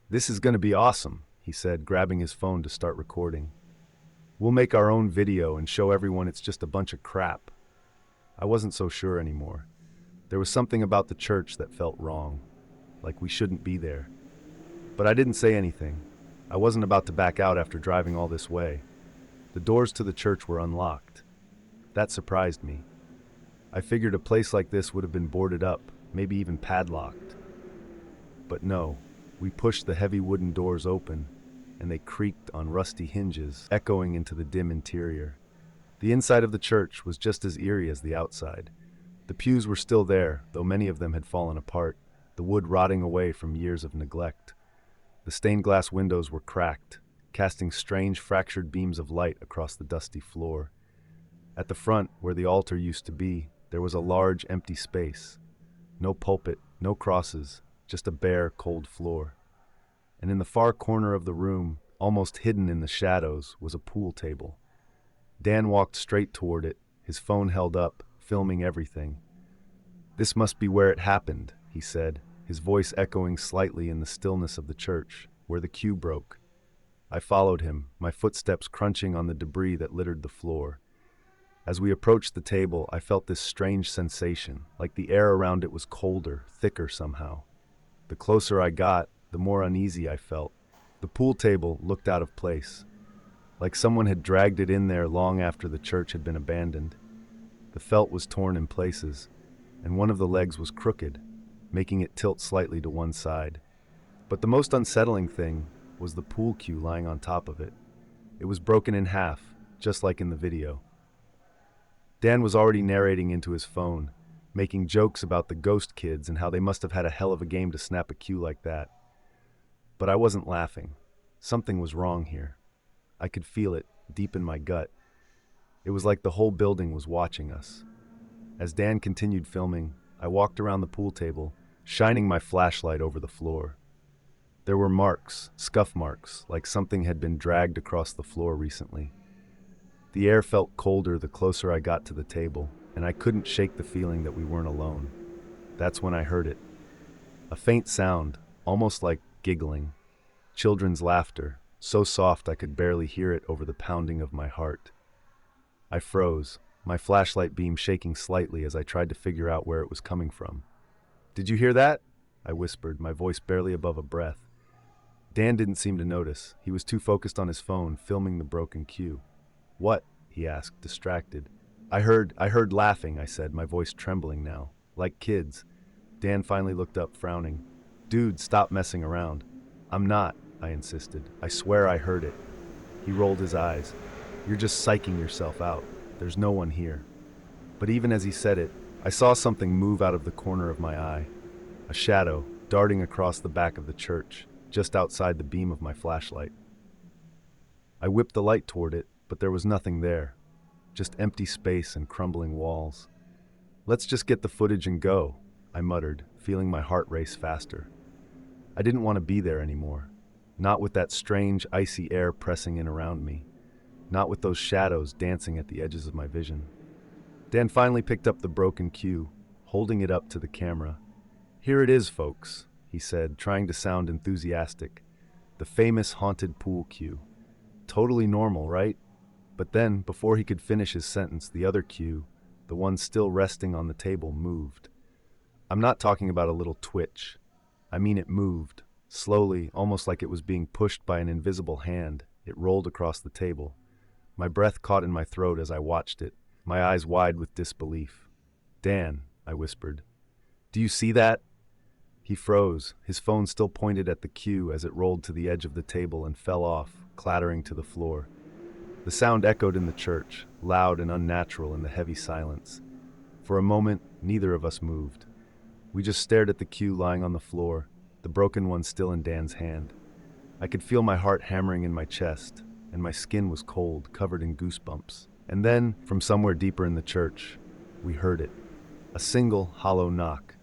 "This is going to be awesome," he said, grabbing his phone to start recording. "We'll make our own video and show everyone it's just a bunch of crap." I wasn't so sure anymore. There was something about the church that felt wrong, like we shouldn't be there. But I didn't say anything. I wasn't about to back out after driving all this way. The doors to the church were unlocked. That surprised me. I figured a place like this would have been boarded up, maybe even padlocked. But no, we pushed the heavy wooden doors open, and they creaked on rusty hinges, echoing into the dim interior. The inside of the church was just as eerie as the outside. The pews were still there, though many of them had fallen apart, the wood rotting away from years of neglect. The stained glass windows were cracked, casting strange fractured beams of light across the dusty floor. At the front, where the altar used to be, there was a large empty space. No pulpit, no crosses, just a bare, cold floor. And in the far corner of the room, almost hidden in the shadows, was a pool table. Dan walked straight toward it, his phone held up, filming everything. "This must be where it happened," he said, his voice echoing slightly in the stillness of the church, where the queue broke. I followed him, my footsteps crunching on the debris that littered the floor. As we approached the table, I felt this strange sensation, like the air around it was colder, thicker somehow. The closer I got, the more uneasy I felt. The pool table looked out of place, like someone had dragged it in there long after the church had been abandoned. The felt was torn in places, and one of the legs was crooked, making it tilt slightly to one side. But the most unsettling thing was the pool cue lying on top of it. It was broken in half, just like in the video. Dan was already narrating into his phone, making jokes about the ghost kids and how they must have had a hell of a game to snap a cue like that. But I wasn't laughing. Something was wrong here. I could feel it, deep in my gut. It was like the whole building was watching us. As Dan continued filming, I walked around the pool table, shining my flashlight over the floor. There were marks, scuff marks, like something had been dragged across the floor recently. The air felt colder the closer I got to the table, and I couldn't shake the feeling that we weren't alone. That's when I heard it. A faint sound, almost like giggling. Children's laughter, so soft I could barely hear it over the pounding of my heart. I froze, my flashlight beam shaking slightly as I tried to figure out where it was coming from. "Did you hear that?" I whispered, my voice barely above a breath. Dan didn't seem to notice. He was too focused on his phone, filming the broken cue. "What?" he asked, distracted. I heard laughing," I said, my voice trembling now. "Like kids." Dan finally looked up, frowning. "Dude, stop messing around." "I'm not," I insisted. "I swear I heard it." He rolled his eyes. "You're just psyching yourself out. There's no one here." But even as he said it, I saw something move out of the corner of my eye. A shadow, darting across the back of the church, just outside the beam of my flashlight. I whipped the light toward it, but there was nothing there. just empty space and crumbling walls. "Let's just get the footage and go," I muttered, feeling my heart race faster. I didn't want to be there anymore. Not with that strange, icy air pressing in around me. Not with those shadows dancing at the edges of my vision. Dan finally picked up the broken cue, holding it up to the camera. "Here it is, folks," he said, trying to sound enthusiastic. "The famous haunted pool cue. Totally normal, right?" But then, before he could finish his sentence, the other cue, the one still resting on the table, moved. I'm not talking about a little twitch. I mean it moved. Slowly, almost like it was being pushed by an invisible hand, it rolled across the table. My breath caught in my throat as I watched it, my eyes wide with disbelief. "Dan," I whispered, "do you see that?" He froze, his phone still pointed at the cue as it rolled to the edge of the table and fell off, clattering to the floor. The sound echoed in the church, loud and unnatural in the heavy silence. For a moment, neither of us moved. We just stared at the cue lying on the floor, the broken one still in Dan's hand. I could feel my heart hammering in my chest, and my skin was cold, covered in goosebumps. And then, from somewhere deeper in the church, we heard it. A single, hollow knock.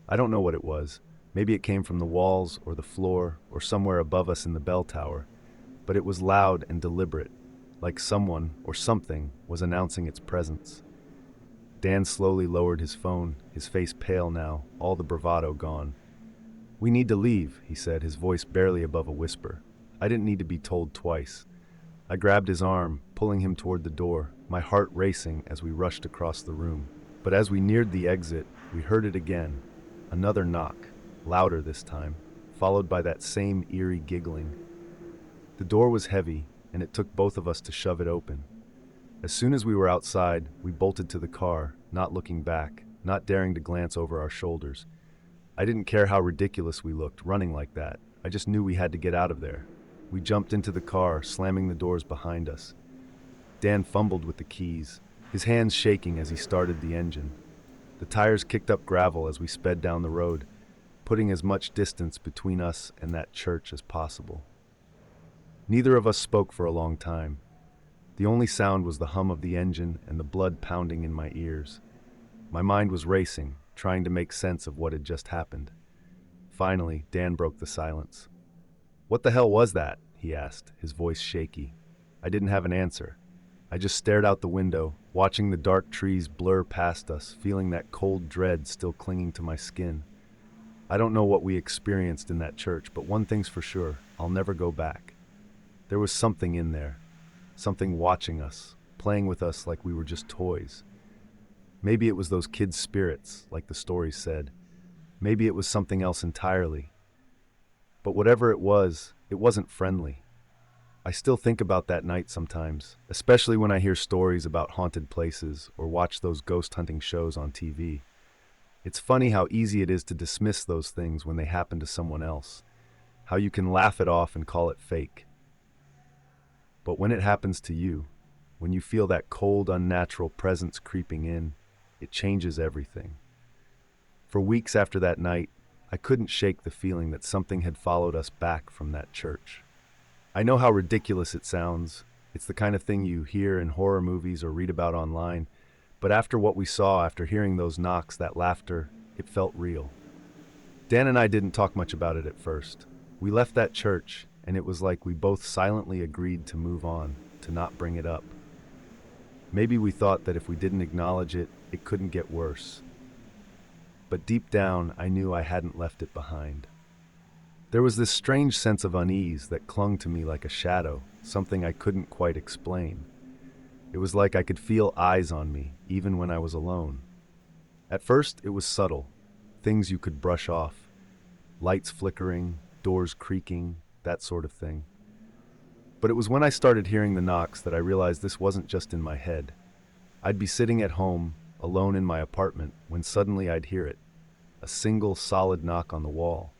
I don't know what it was. Maybe it came from the walls, or the floor, or somewhere above us in the bell tower. But it was loud and deliberate, like someone, or something, was announcing its presence. Dan slowly lowered his phone, his face pale now, all the bravado gone. "We need to leave," he said, his voice barely above a whisper. I didn't need to be told twice. I grabbed his arm, pulling him toward the door, my heart racing as we rushed across the room. But as we neared the exit, we heard it again. Another knock, louder this time, followed by that same eerie giggling. The door was heavy, and it took both of us to shove it open. As soon as we were outside, we bolted to the car, not looking back, not daring to glance over our shoulders. I didn't care how ridiculous we looked, running like that. I just knew we had to get out of there. We jumped into the car, slamming the doors behind us. Dan fumbled with the keys, his hands shaking as he started the engine. The tires kicked up gravel as we sped down the road, putting as much distance between us and that church as possible. Neither of us spoke for a long time. The only sound was the hum of the engine and the blood pounding in my ears. My mind was racing, trying to make sense of what had just happened. Finally, Dan broke the silence. "What the hell was that?" he asked, his voice shaky. I didn't have an answer. I just stared out the window, watching the dark trees blur past us, feeling that cold dread still clinging to my skin. I don't know what we experienced in that church, but one thing's for sure, I'll never go back. There was something in there, something watching us, playing with us like we were just toys. Maybe it was those kids' spirits, like the stories said. Maybe it was something else entirely. But whatever it wasn't friendly. I still think about that night sometimes, especially when I hear stories about haunted places or watch those ghost hunting shows on TV. It's funny how easy it is to dismiss those things when they happen to someone else, how you can laugh it off and call it fake. But when it happens to you, when you feel that cold, unnatural presence creeping in, it changes everything. For weeks after that night, I couldn't shake the feeling that something had followed us back from that church. I know how ridiculous it sounds. It's the kind of thing you hear in horror movies or read about online, but after what we saw, after hearing those knocks, that laughter, it felt real. Dan and I didn't talk much about it at first. We left that church, and it was like we both silently agreed to move on, to not bring it up. Maybe we thought that if we didn't acknowledge it, it couldn't get worse. But deep down, I knew I hadn't left it behind. There was this strange sense of unease that clung to me like a shadow, something I couldn't quite explain. It was like I could feel eyes on me, even when I was alone. At first, it was subtle, things you could brush off. Lights flickering, doors creaking, that sort of thing. But it was when I started hearing the knocks that I realized this wasn't just in my head. I'd be sitting at home, alone in my apartment, when suddenly I'd hear it. A single, solid knock on the wall.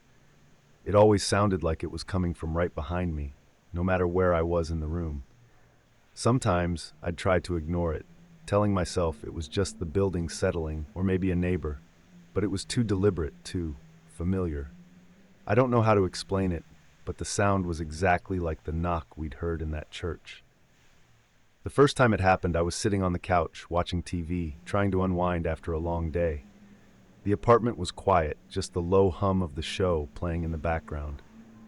It always sounded like it was coming from right behind me, no matter where I was in the room. Sometimes I'd try to ignore it, telling myself it was just the building settling or maybe a neighbor, but it was too deliberate, too familiar. I don't know how to explain it, but the sound was exactly like the knock we'd heard in that church. The first time it happened, I was sitting on the couch, watching TV, trying to unwind after a long day. The apartment was quiet, just the low hum of the show playing in the background.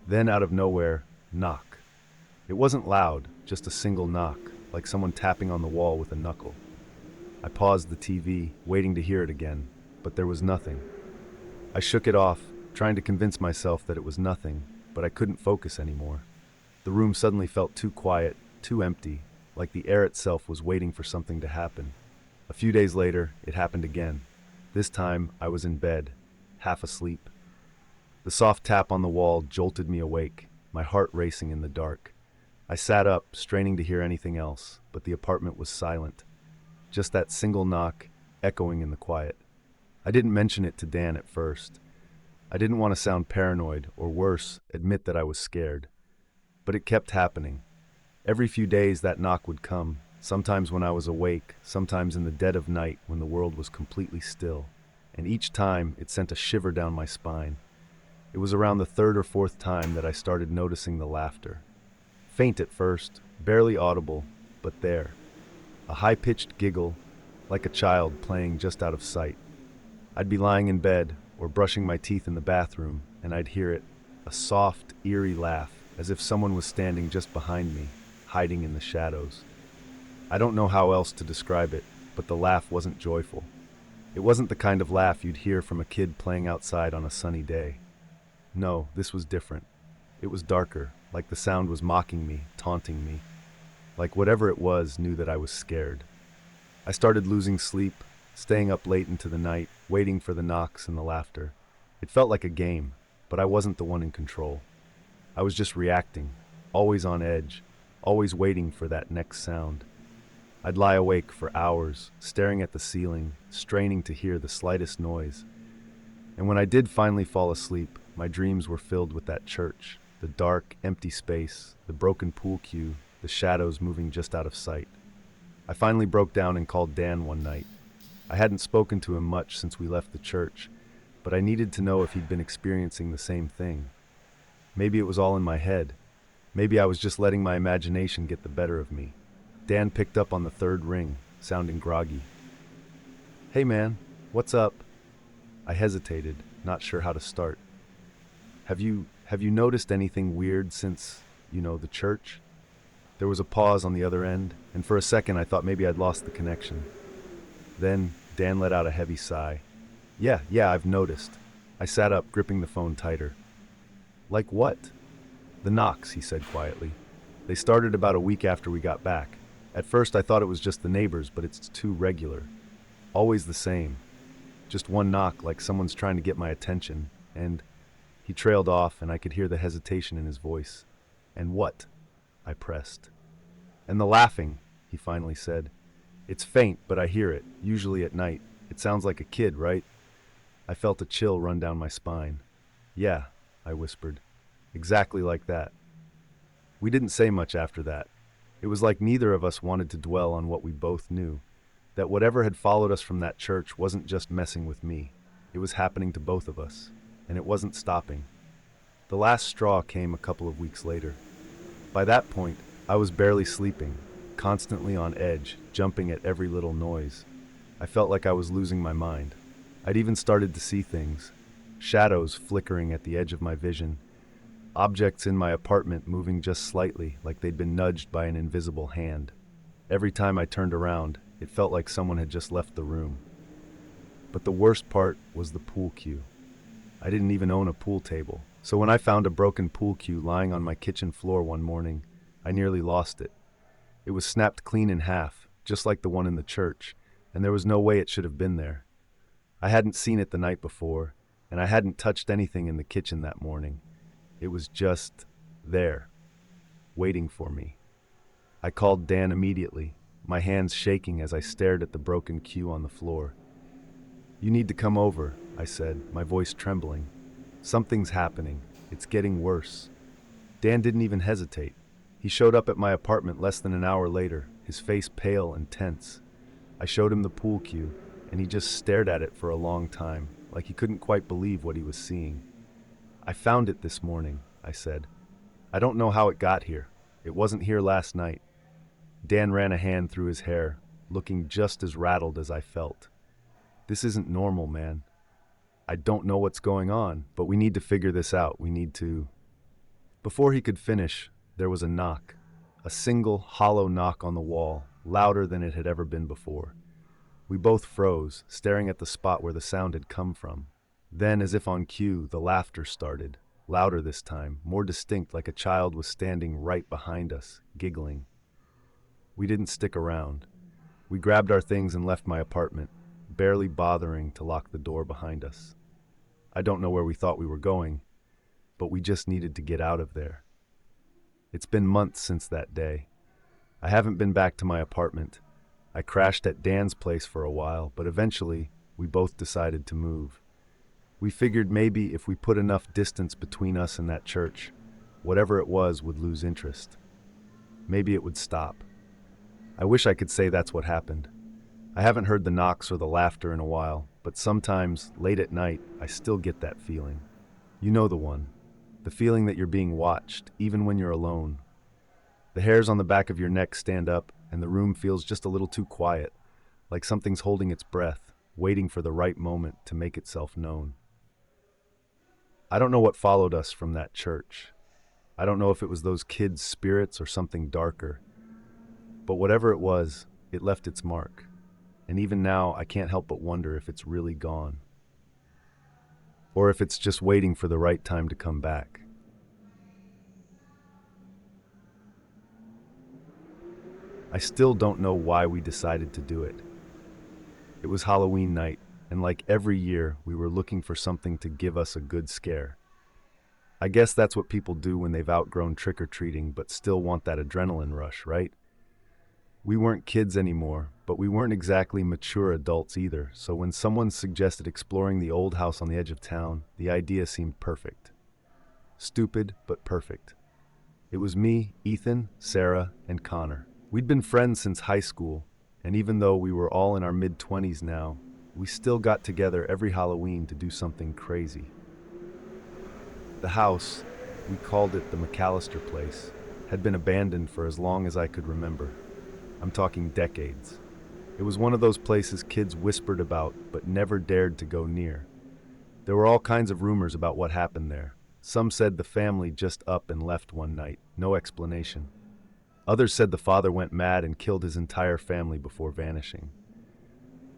Then, out of nowhere, knock. It wasn't loud, just a single knock, like someone tapping on the wall with a knuckle. I paused the TV, waiting to hear it again, but there was nothing. I shook it off, trying to convince myself that it was nothing, but I couldn't focus anymore. The room suddenly felt too quiet, too empty, like the air itself was waiting for something to happen. A few days later, it happened again. This time, I was in bed, half asleep. The soft tap on the wall jolted me awake, my heart racing in the dark. I sat up, straining to hear anything else, but the apartment was silent. Just that single knock, echoing in the quiet. I didn't mention it to Dan at first. I didn't want to sound paranoid, or worse, admit that I was scared. But it kept happening. Every few days that knock would come, sometimes when I was awake, sometimes in the dead of night when the world was completely still. And each time, it sent a shiver down my spine. It was around the third or fourth time that I started noticing the laughter. Faint at first, barely audible, but there. A high-pitched giggle, like a child playing just out of sight. I'd be lying in bed, or brushing my teeth in the bathroom, and I'd hear it, a soft, eerie laugh, as if someone was standing just behind me, hiding in the shadows. I don't know how else to describe it, but the laugh wasn't joyful. It wasn't the kind of laugh you'd hear from a kid playing outside on a sunny day. No, this was different. It was darker, like the sound was mocking me, taunting me. Like whatever it was knew that I was scared. I started losing sleep, staying up late into the night, waiting for the knocks and the laughter. It felt like a game, but I wasn't the one in control. I was just reacting, always on edge, always waiting for that next sound. I'd lie awake for hours, staring at the ceiling, straining to hear the slightest noise. And when I did finally fall asleep, my dreams were filled with that church, the dark, empty space, the broken pool cue, the shadows moving just out of sight. I finally broke down and called Dan one night. I hadn't spoken to him much since we left the church, but I needed to know if he'd been experiencing the same thing. Maybe it was all in my head. Maybe I was just letting my imagination get the better of me. Dan picked up on the third ring, sounding groggy. "Hey man, what's up?" I hesitated, not sure how to start. Have you noticed anything weird since, the church?" There was a pause on the other end, and for a second I thought maybe I'd lost the connection. Then Dan let out a heavy sigh. Yeah, I've noticed." I sat up, gripping the phone tighter. "Like what?" "The knocks," he said quietly. "They started about a week after we got back. At first I thought it was just the neighbors, but it's too regular. Always the same. Just one knock, like someone's trying to get my attention, and..." He trailed off, and I could hear the hesitation in his voice. "And what?" I pressed. "And the laughing," he finally said. "It's faint, but I hear it, usually at night. It sounds like a kid, right?" I felt a chill run down my spine. "Yeah," I whispered. "Exactly like that." We didn't say much after that. It was like neither of us wanted to dwell on what we both knew, that whatever had followed us from that church wasn't just messing with me. It was happening to both of us, and it wasn't stopping. The last straw came a couple of weeks later. By that point, I was barely sleeping, constantly on edge, jumping at every little noise. I felt like I was losing my mind. I'd even started to see things, shadows flickering at the edge of my vision, objects in my apartment moving just slightly, like they'd been nudged by an invisible hand. Every time I turned around, it felt like someone had just left the room. But the worst part was the pool cue. I didn't even own a pool table, so when I found a broken pool cue lying on my kitchen floor one morning, I nearly lost it. It was snapped clean in half, just like the one in the church, and there was no way it should have been there. I hadn't seen it the night before, and I hadn't touched anything in the kitchen that morning. It was just there, waiting for me. I called Dan immediately, my hands shaking as I stared at the broken cue on the floor. "You need to come over," I said, my voice trembling. "Something's happening. It's getting worse." Dan didn't even hesitate. He showed up at my apartment less than an hour later, his face pale and tense. I showed him the pool cue, and he just stared at it for a long time, like he couldn't quite believe what he was seeing. "I found it this morning," I said. "I don't know how it got here. It wasn't here last night." Dan ran a hand through his hair, looking just as rattled as I felt. This isn't normal, man. I don't know what's going on, but we need to figure this out. We need to... Before he could finish, there was a knock. A single, hollow knock on the wall, louder than it had ever been before. We both froze, staring at the spot where the sound had come from. Then, as if on cue, the laughter started. Louder this time, more distinct, like a child was standing right behind us, giggling. We didn't stick around. We grabbed our things and left my apartment, barely bothering to lock the door behind us. I don't know where we thought we were going, but we just needed to get out of there. It's been months since that day. I haven't been back to my apartment. I crashed at Dan's place for a while, but eventually, we both decided to move. We figured maybe if we put enough distance between us and that church, whatever it was would lose interest. Maybe it would stop. I wish I could say that's what happened. I haven't heard the knocks or the laughter in a while, but sometimes, late at night, I still get that feeling. You know the one. The feeling that you're being watched, even when you're alone. The hairs on the back of your neck stand up, and the room feels just a little too quiet, like something's holding its breath, waiting for the right moment to make itself known. I don't know what followed us from that church. I don't know if it was those kids' spirits or something darker. But whatever it was, it left its mark. And even now, I can't help but wonder if it's really gone. Or if it's just waiting for the right time to come back. I still don't know why we decided to do it. It was Halloween night, and like every year, we were looking for something to give us a good scare. I guess that's what people do when they've outgrown trick-or-treating but still want that adrenaline rush, right? We weren't kids anymore, but we weren't exactly mature adults either, so when someone suggested exploring the old house on the edge of town, the idea seemed perfect. Stupid, but perfect. It was me, Ethan, Sarah, and Connor. We'd been friends since high school, and even though we were all in our mid-20s now, we still got together every Halloween to do something crazy. The house, we called it the McAllister place, had been abandoned for as long as I could remember. I'm talking decades. It was one of those places kids whispered about but never dared to go near. There were all kinds of rumors about what happened there. Some said the family just up and left one night, no explanation. Others said the father went mad and killed his entire family before vanishing.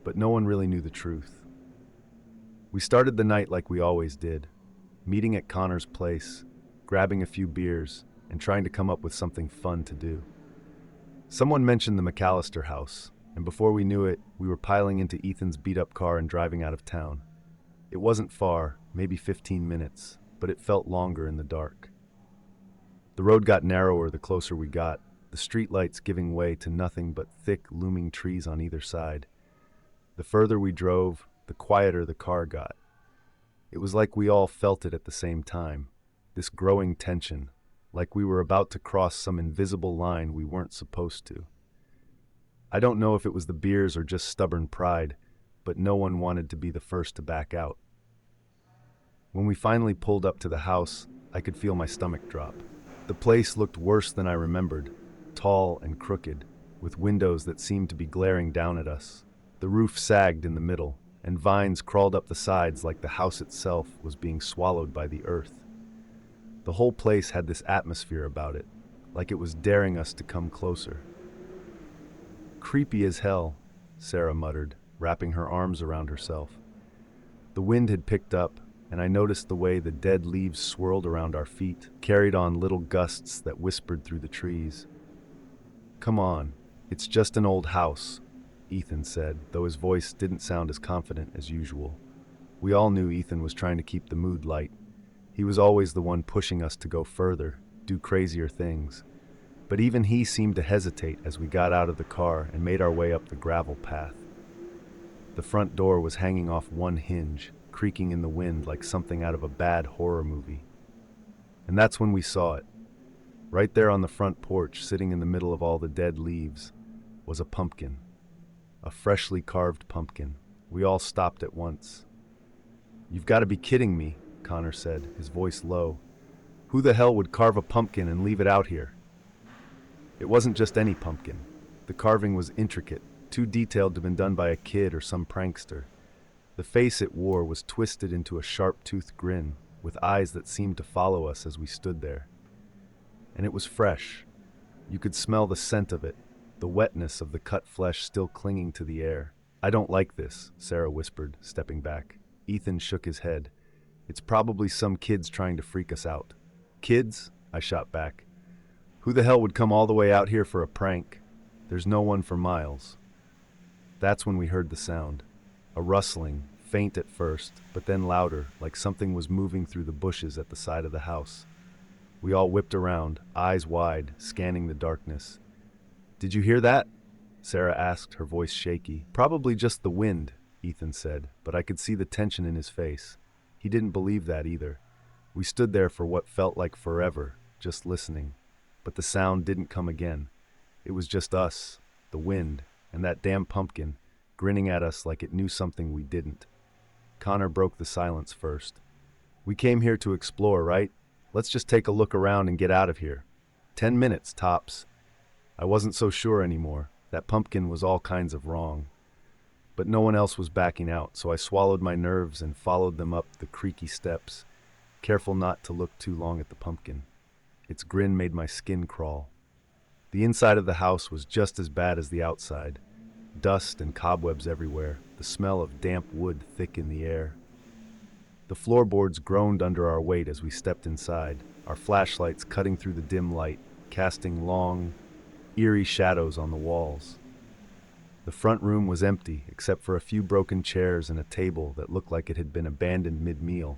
But no one really knew the truth. We started the night like we always did, meeting at Connor's place, grabbing a few beers, and trying to come up with something fun to do. Someone mentioned the McAllister house, and before we knew it, we were piling into Ethan's beat-up car and driving out of town. It wasn't far, maybe 15 minutes, but it felt longer in the dark. The road got narrower the closer we got, the streetlights giving way to nothing but thick, looming trees on either side. The further we drove, the quieter the car got. It was like we all felt it at the same time, this growing tension, like we were about to cross some invisible line we weren't supposed to. I don't know if it was the beers or just stubborn pride, but no one wanted to be the first to back out. When we finally pulled up to the house, I could feel my stomach drop. The place looked worse than I remembered, tall and crooked, with windows that seemed to be glaring down at us. The roof sagged in the middle, and vines crawled up the sides like the house itself was being swallowed by the earth. The whole place had this atmosphere about it, like it was daring us to come closer. "Creepy as hell," Sarah muttered, wrapping her arms around herself. The wind had picked up, and I noticed the way the dead leaves swirled around our feet, carried on little gusts that whispered through the trees. "Come on, it's just an old house," Ethan said, though his voice didn't sound as confident as usual. We all knew Ethan was trying to keep the mood light. He was always the one pushing us to go further, do crazier things. But even he seemed to hesitate as we got out of the car and made our way up the gravel path. The front door was hanging off one hinge, creaking in the wind like something out of a bad horror movie. And that's when we saw it. Right there on the front porch, sitting in the middle of all the dead leaves, was a pumpkin. A freshly carved pumpkin. We all stopped at once. "You've got to be kidding me," Connor said, his voice low. "Who the hell would carve a pumpkin and leave it out here?" It wasn't just any pumpkin. The carving was intricate, too detailed to have been done by a kid or some prankster. The face it wore was twisted into a sharp-toothed grin, with eyes that seemed to follow us as we stood there. And it was fresh. You could smell the scent of it, the wetness of the cut flesh still clinging to the air. "I don't like this," Sarah whispered, stepping back. Ethan shook his head. "It's probably some kids trying to freak us out." "Kids?" I shot back. "Who the hell would come all the way out here for a prank? There's no one for miles." That's when we heard the sound. A rustling, faint at first, but then louder, like something was moving through the bushes at the side of the house. We all whipped around, eyes wide, scanning the darkness. "Did you hear that?" Sarah asked, her voice shaky. "Probably just the wind," Ethan said, but I could see the tension in his face. He didn't believe that either. We stood there for what felt like forever, just listening. But the sound didn't come again. It was just us, the wind, and that damn pumpkin, grinning at us like it knew something we didn't. Connor broke the silence first. "We came here to explore, right? Let's just take a look around and get out of here. 10 minutes, tops." I wasn't so sure anymore. That pumpkin was all kinds of wrong. But no one else was backing out, so I swallowed my nerves and followed them up the creaky steps, careful not to look too long at the pumpkin. Its grin made my skin crawl. The inside of the house was just as bad as the outside. Dust and cobwebs everywhere, the smell of damp wood thick in the air. The floorboards groaned under our weight as we stepped inside, our flashlights cutting through the dim light, casting long, eerie shadows on the walls. The front room was empty, except for a few broken chairs and a table that looked like it had been abandoned mid-meal.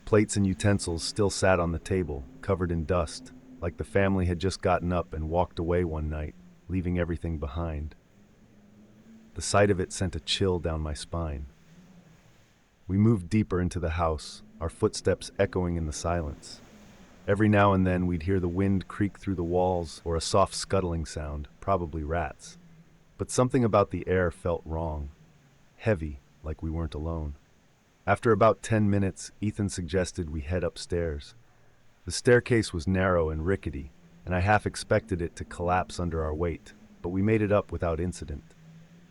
Plates and utensils still sat on the table, covered in dust, like the family had just gotten up and walked away one night, leaving everything behind. The sight of it sent a chill down my spine. We moved deeper into the house, our footsteps echoing in the silence. Every now and then we'd hear the wind creak through the walls or a soft scuttling sound, probably rats. But something about the air felt wrong. Heavy, like we weren't alone. After about 10 minutes, Ethan suggested we head upstairs. The staircase was narrow and rickety, and I half expected it to collapse under our weight, but we made it up without incident.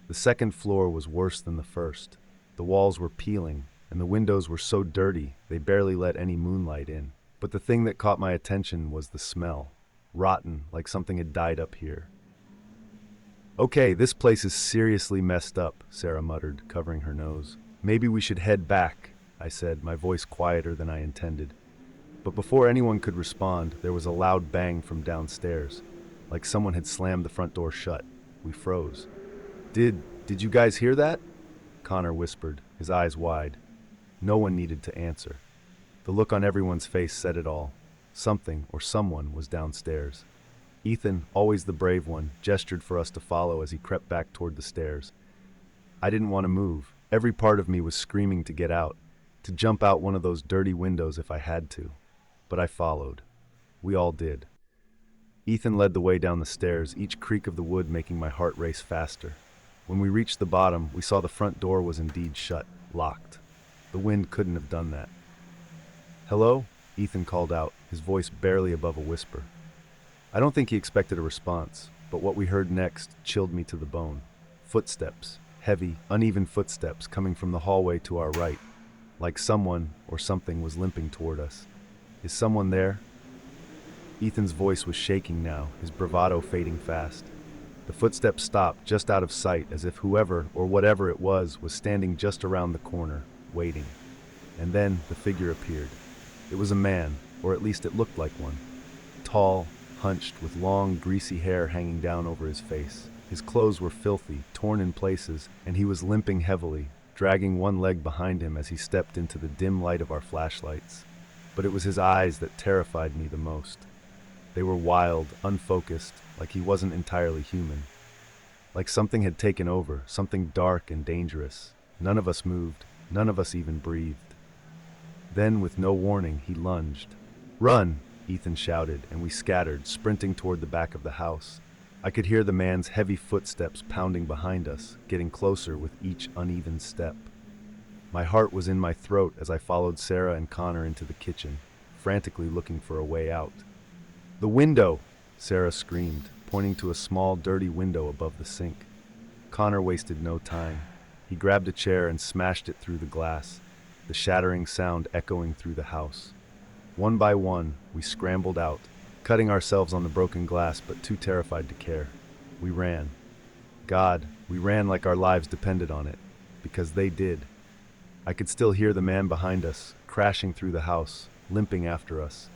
The second floor was worse than the first. The walls were peeling, and the windows were so dirty they barely let any moonlight in. But the thing that caught my attention was the smell. Rotten, like something had died up here. "Okay, this place is seriously messed up," Sarah muttered, covering her nose. "Maybe we should head back," I said, my voice quieter than I intended. But before anyone could respond, there was a loud bang from downstairs, like someone had slammed the front door shut. We froze. Did you guys hear that?" Connor whispered, his eyes wide. No one needed to answer. The look on everyone's face said it all. Something or someone was downstairs. Ethan, always the brave one, gestured for us to follow as he crept back toward the stairs. I didn't want to move. Every part of me was screaming to get out, to jump out one of those dirty windows if I had to. But I followed. We all did. Ethan led the way down the stairs, each creak of the wood making my heart race faster. When we reached the bottom, we saw the front door was indeed shut, locked. The wind couldn't have done that. "Hello?" Ethan called out, his voice barely above a whisper. I don't think he expected a response, but what we heard next chilled me to the bone. Footsteps, heavy, uneven footsteps coming from the hallway to our right, like someone or something was limping toward us. "Is someone there?" Ethan's voice was shaking now, his bravado fading fast. The footsteps stopped just out of sight, as if whoever or whatever it was standing just around the corner, waiting. And then the figure appeared. It was a man, or at least it looked like one. Tall, hunched, with long, greasy hair hanging down over his face. His clothes were filthy, torn in places, and he was limping heavily, dragging one leg behind him as he stepped into the dim light of our flashlights. But it was his eyes that terrified me the most. They were wild, unfocused, like he wasn't entirely human. Like something had taken over, something dark and dangerous. None of us moved, none of us even breathed. Then, with no warning, he lunged. "Run!" Ethan shouted, and we scattered, sprinting toward the back of the house. I could hear the man's heavy footsteps pounding behind us, getting closer with each uneven step. My heart was in my throat as I followed Sarah and Connor into the kitchen, frantically looking for a way out. "The window!" Sarah screamed. pointing to a small, dirty window above the sink. Connor wasted no time. He grabbed a chair and smashed it through the glass, the shattering sound echoing through the house. One by one, we scrambled out, cutting ourselves on the broken glass but too terrified to care. We ran. God, we ran like our lives depended on it, because they did. I could still hear the man behind us, crashing through the house, limping after us.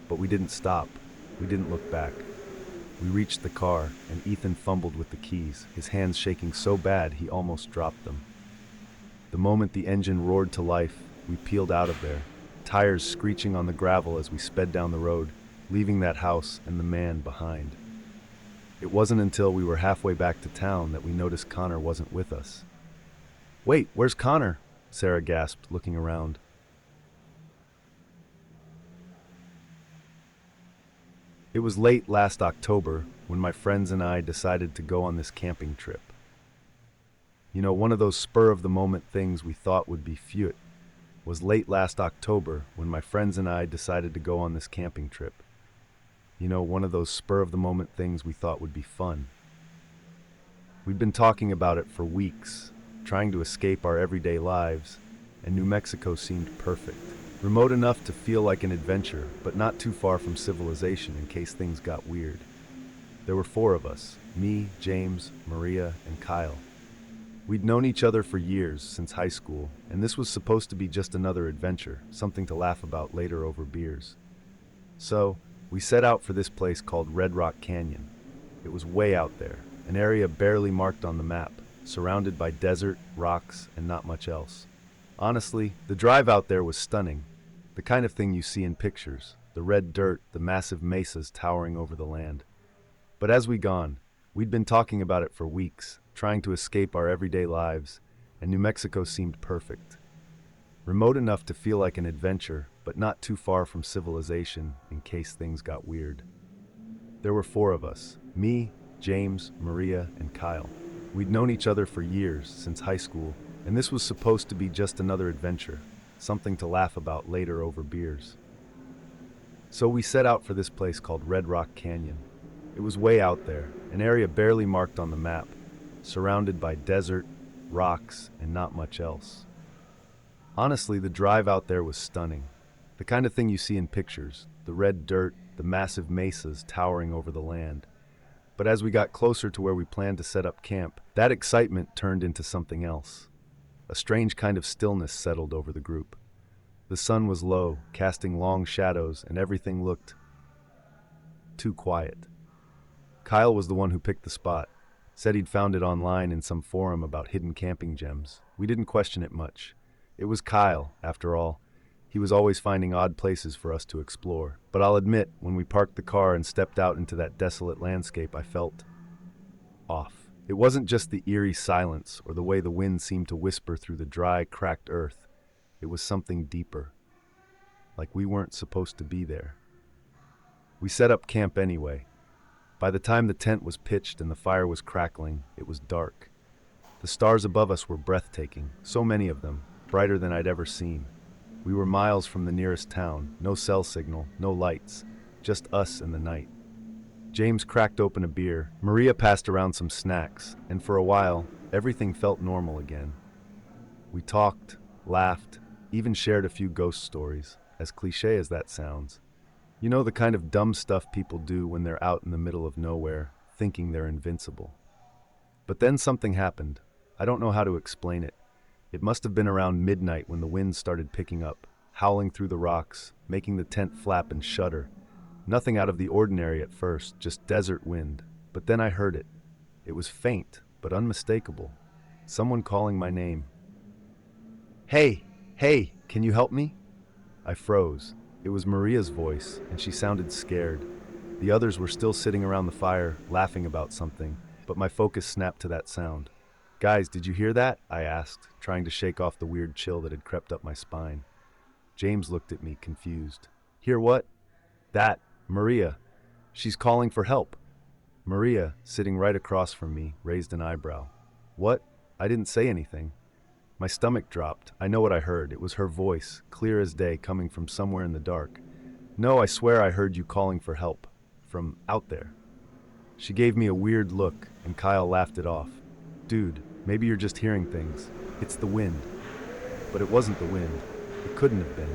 But we didn't stop. We didn't look back. We reached the car, and Ethan fumbled with the keys, his hands shaking so bad he almost dropped them. The moment the engine roared to life, we peeled out of there, tires screeching on the gravel as we sped down the road, leaving that house and the man behind. It wasn't until we were halfway back to town that we noticed Connor wasn't with us. "Wait, where's Connor?" Sarah gasped, looking around. It was late last October when my friends and I decided to go on this camping trip. You know, one of those spur-of-the-moment things we thought would be fun. Was late last October when my friends and I decided to go on this camping trip. You know, one of those spur-of-the-moment things we thought would be fun. We'd been talking about it for weeks, trying to escape our everyday lives, and New Mexico seemed perfect. Remote enough to feel like an adventure, but not too far from civilization in case things got weird. There were 4 of us, me, James, Maria, and Kyle. We'd known each other for years, since high school, and this was supposed to be just another adventure, something to laugh about later over beers. So, we set out for this place called Red Rock Canyon. It was way out there, an area barely marked on the map, surrounded by desert, rocks, and not much else. Honestly, the drive out there was stunning. The kind of thing you see in pictures, the red dirt, the massive mesas towering over the land. But as we'd been talking about it for weeks, trying to escape our everyday lives, and New Mexico seemed perfect. Remote enough to feel like an adventure, but not too far from civilization in case things got weird. There were 4 of us, me, James, Maria, and Kyle. We'd known each other for years, since high school, and this was supposed to be just another adventure, something to laugh about later over beers. So we set out for this place called Red Rock Canyon. It was way out there, an area barely marked on the map, surrounded by desert, rocks, and not much else. Honestly, the drive out there was stunning. The kind of thing you see in pictures, the red dirt, the massive mesas towering over the land. But as we got closer to where we planned to set up camp, that excitement turned into something else. A strange kind of stillness settled over the group. The sun was low, casting long shadows, and everything looked too quiet. Kyle was the one who picked the spot, said he'd found it online in some forum about hidden camping gems. We didn't question it much. It was Kyle, after all. He was always finding odd places for us to explore. But I'll admit, when we parked the car and stepped out into that desolate landscape, I felt off. It wasn't just the eerie silence or the way the wind seemed to whisper through the dry, cracked earth. It was something deeper. Like we weren't supposed to be there. We set up camp anyway. By the time the tent was pitched and the fire was crackling, it was dark. The stars above us were breathtaking, so many of them, brighter than I'd ever seen. We were miles from the nearest town, no cell signal, no lights, just us and the night. James cracked open a beer, Maria passed around some snacks, and for a while, everything felt normal again. We talked, laughed, even shared a few ghost stories, as cliché as that sounds. You know, the kind of dumb stuff people do when they're out in the middle of nowhere, thinking they're invincible. But then something happened. I don't know how to explain it. It must have been around midnight when the wind started picking up, howling through the rocks, making the tent flap and shudder. Nothing out of the ordinary at first, just desert wind. But then I heard it. It was faint, but unmistakable. Someone calling my name. Hey, can you help me?" I froze. It was Maria's voice, and she sounded scared. The others were still sitting around the fire, laughing about something, but my focus snapped to that sound. "Guys, did you hear that?" I asked, trying to shake off the weird chill that had crept up my spine. James looked at me, confused. "Hear what?" "That. Maria. She's calling for help." Maria, sitting right across from me, raised an eyebrow. "What?" I didn't say anything. My stomach dropped. I know what I heard. It was her voice, clear as day, coming from somewhere in the dark. "No, I swear I heard you calling for help. From out there." She gave me a weird look, and Kyle laughed it off. Dude, maybe you're just hearing things. It's the wind. But it wasn't the wind. It couldn't have been.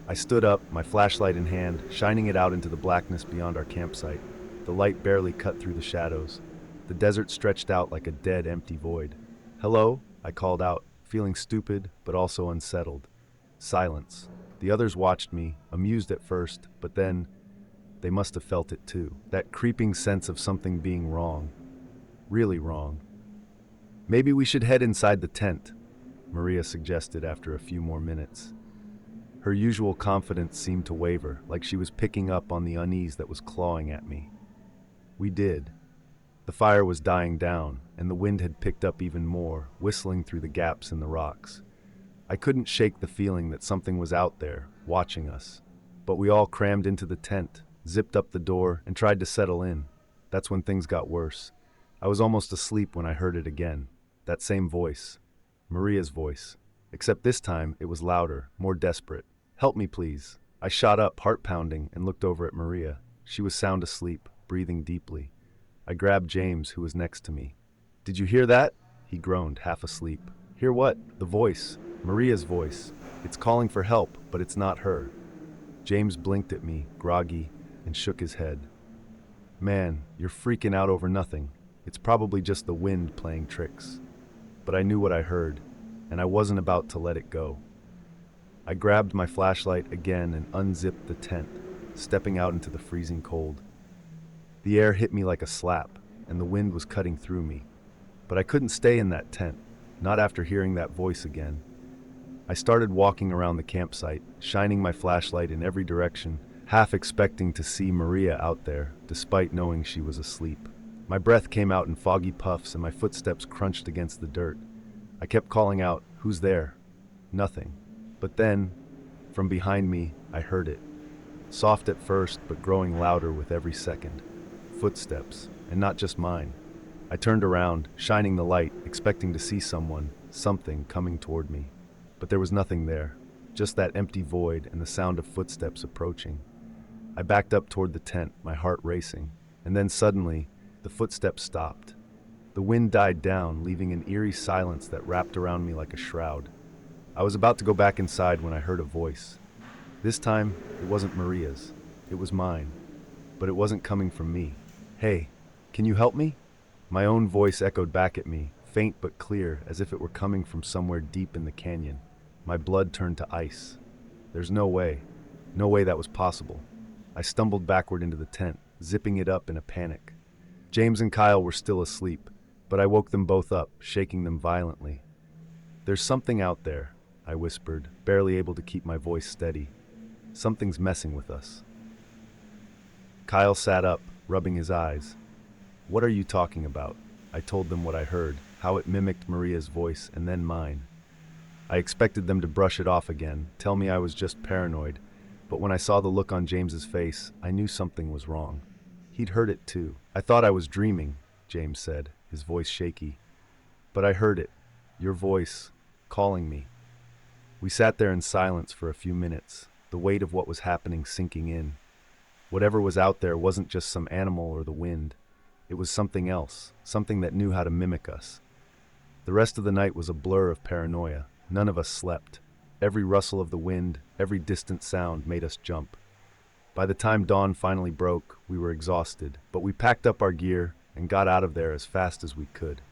I stood up, my flashlight in hand, shining it out into the blackness beyond our campsite. The light barely cut through the shadows. The desert stretched out like a dead, empty void. "Hello?" I called out, feeling stupid, but also unsettled. Silence. The others watched me, amused at first, but then they must have felt it too. That creeping sense of something being wrong. Really wrong. "Maybe we should head inside the tent," Maria suggested after a few more minutes. Her usual confidence seemed to waver, like she was picking up on the unease that was clawing at me. We did. The fire was dying down, and the wind had picked up even more, whistling through the gaps in the rocks. I couldn't shake the feeling that something was out there, watching us. But we all crammed into the tent, zipped up the door, and tried to settle in. That's when things got worse. I was almost asleep when I heard it again. That same voice. Maria's voice. Except this time, it was louder, more desperate. "Help me, please." I shot up, heart pounding, and looked over at Maria. She was sound asleep, breathing deeply. I grabbed James, who was next to me. "Did you hear that?" He groaned, half asleep. "Hear what?" "The voice. Maria's voice. It's calling for help, but it's not her." James blinked at me, groggy, and shook his head. "Man, you're freaking out over nothing. It's probably just the wind playing tricks." But I knew what I heard, and I wasn't about to let it go. I grabbed my flashlight again and unzipped the tent, stepping out into the freezing cold. The air hit me like a slap, and the wind was cutting through me. But I couldn't stay in that tent, not after hearing that voice again. I started walking around the campsite, shining my flashlight in every direction, half expecting to see Maria out there, despite knowing she was asleep. My breath came out in foggy puffs and my footsteps crunched against the dirt. I kept calling out, "Who's there?" Nothing. But then, from behind me, I heard it. Soft at first, but growing louder with every second. Footsteps, and not just mine. I turned around, shining the light, expecting to see someone, something coming toward me. But there was nothing there, just that empty void and the sound of footsteps approaching. I backed up toward the tent, my heart racing, and then suddenly, the footsteps stopped. The wind died down, leaving an eerie silence that wrapped around me like a shroud. I was about to go back inside when I heard a voice. This time, it wasn't Maria's. It was mine. But it wasn't coming from me. "Hey, can you help me?" My own voice echoed back at me, faint but clear, as if it were coming from somewhere deep in the canyon. My blood turned to ice. There's no way that was possible. I stumbled backward into the tent, zipping it up in a panic. James and Kyle were still asleep, but I woke them both up, shaking them violently. "There's something out there," I whispered, barely able to keep my voice steady. "Something's messing with us." Kyle sat up, rubbing his eyes. "What are you talking about?" I told them what I heard, how it mimicked Maria's voice and then mine. I expected them to brush it off again, tell me I was just paranoid, but when I saw the look on James's face, I knew something was wrong. He'd heard it too. "I thought I was dreaming," James said, his voice shaky. "But I heard it. Your voice, calling me." We sat there in silence for a few minutes, the weight of what was happening sinking in. Whatever was out there wasn't just some animal or the wind. It was something else, something that knew how to mimic us. The rest of the night was a blur of paranoia. None of us slept. Every rustle of the wind, every distant sound made us jump. By the time dawn finally broke, we were exhausted, but we packed up our gear and got out of there as fast as we could.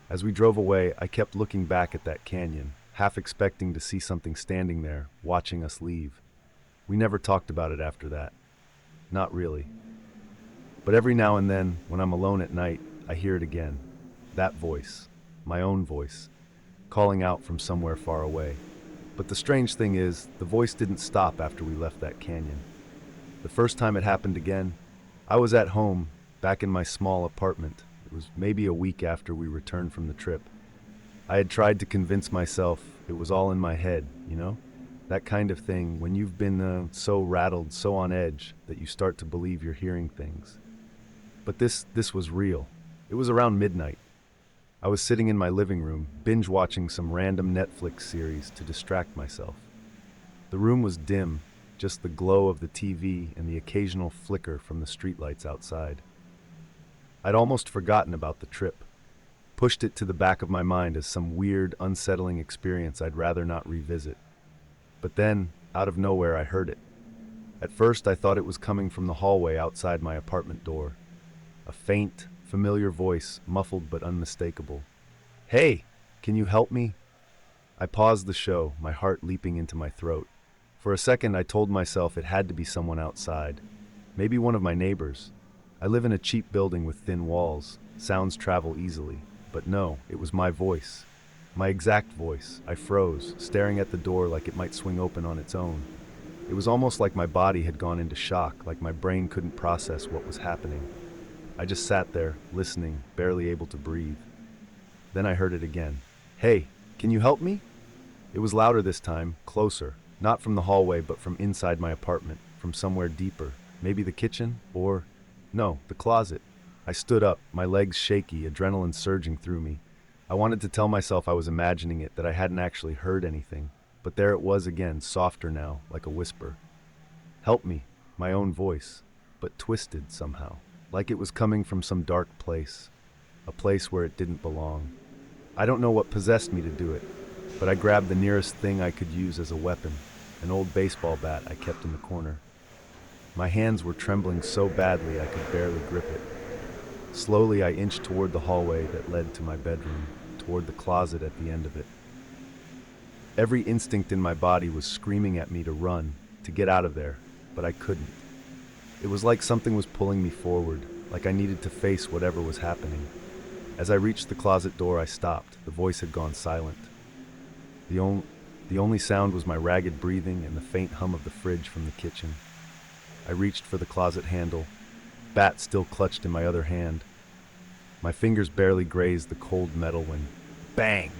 As we drove away, I kept looking back at that canyon, half expecting to see something standing there, watching us leave. We never talked about it after that. Not really. But every now and then, when I'm alone at night, I hear it again. That voice, my own voice, calling out from somewhere far away. But the strange thing is, the voice didn't stop after we left that canyon. The first time it happened again, I was at home, back in my small apartment. It was maybe a week after we returned from the trip. I had tried to convince myself it was all in my head, you know? That kind of thing when you've been so rattled, so on edge, that you start to believe you're hearing things. But this was real. It was around midnight. I was sitting in my living room, binge-watching some random Netflix series to distract myself. The room was dim, just the glow of the TV and the occasional flicker from the streetlights outside. I'd almost forgotten about the trip, pushed it to the back of my mind as some weird, unsettling experience I'd rather not revisit. But then, out of nowhere, I heard it. At first, I thought it was coming from the hallway outside my apartment door. A faint, familiar voice, muffled but unmistakable. "Hey, can you help me?" I paused the show, my heart leaping into my throat. For a second, I told myself it had to be someone outside. Maybe one of my neighbors. I live in a cheap building with thin walls. Sounds travel easily. But no, it was my voice. My exact voice. I froze, staring at the door like it might swing open on its own. It was almost like my body had gone into shock, like my brain couldn't process what was happening. I just sat there, listening, barely able to breathe. Then I heard it again. "Hey, can you help me?" It was louder this time, closer, not from the hallway but from inside my apartment, from somewhere deeper. Maybe the kitchen, or... no, the closet. I stood up, my legs shaky, adrenaline surging through me. I wanted to tell myself I was imagining it, that I hadn't actually heard anything. But there it was again, softer now, like a whisper. "Help me," my own voice, but twisted somehow, like it was coming from some dark place, a place where it didn't belong. I don't know what possessed me to do it, but I grabbed the nearest thing I could use as a weapon, an old baseball bat I kept in the corner. My hands were trembling so badly I could barely grip it. Slowly I inched toward the hallway that led to my bedroom, toward the closet at the end of it. Every instinct in my body was screaming at me to run, to get out of there, but I couldn't. It was like something was pulling me forward, like I needed to face whatever was happening. As I reached the closet door, I stopped. The voice had gone silent. The only sound was my ragged breathing and the faint hum of the fridge from the kitchen. I reached for the closet handle, bat still clutched in my other hand. My fingers barely grazed the cold metal when, bang!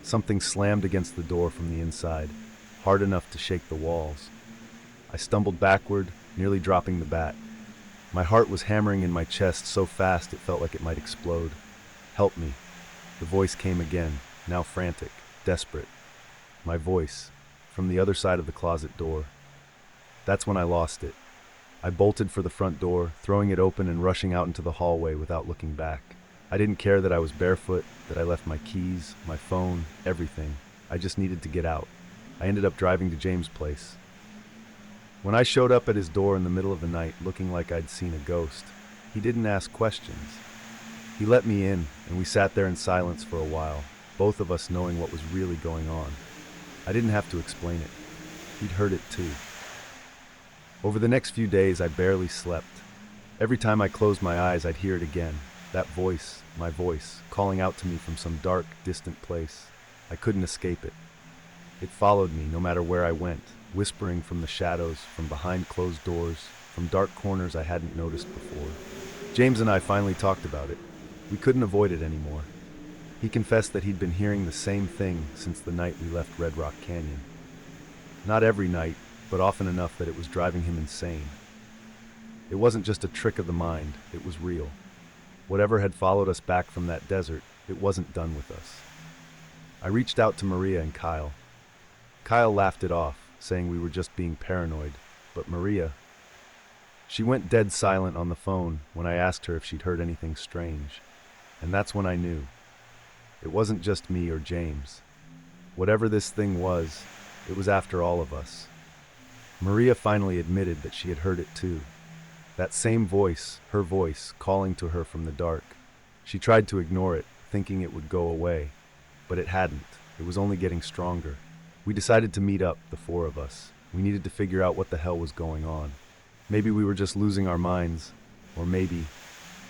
Something slammed against the door from the inside, hard enough to shake the walls. I stumbled backward, nearly dropping the bat. My heart was hammering in my chest so fast it felt like it might explode. "Help me." The voice came again, now frantic, desperate. My voice, from the other side of the closet door. That's when I lost it. I bolted for the front door, throwing it open and rushing out into the hallway without looking back. I didn't care that I was barefoot, that I left my keys, my phone, everything. I just needed to get out. I ended up driving to James' place. When I showed up at his door in the middle of the night, looking like I'd seen a ghost, he didn't ask questions. He let me in, and we sat there in silence for a while, both of us knowing what was really going on. I didn't have to explain it. He'd heard it too. Over the next few days, I barely slept. Every time I closed my eyes, I'd hear it again. That voice, my voice, calling out to me from some dark, distant place. I couldn't escape it. It followed me no matter where I went, whispering from the shadows, from behind closed doors, from dark corners I hadn't noticed before. James and I finally talked about it. We couldn't avoid it anymore. He confessed that he'd been hearing the same thing since the night we left Red Rock Canyon. Not every night, but often enough that it was driving him insane. It wasn't just a trick of the mind, it was real. Whatever had followed us back from that desert, it wasn't done with us. I reached out to Maria and Kyle. Kyle laughed it off, saying we were just being paranoid, but Maria... She went dead silent on the phone when I asked her if she'd heard anything strange. And that's when I knew. It wasn't just me or James. Whatever this thing was, it was after all of us. Maria finally admitted that she had heard it too. That same voice, her voice, calling to her from the dark. She tried to ignore it, thinking it would go away. But it hadn't. It was only getting stronger. We decided to meet up, the four of us. We needed to figure out what the hell was going on. Maybe we were just losing our minds, or maybe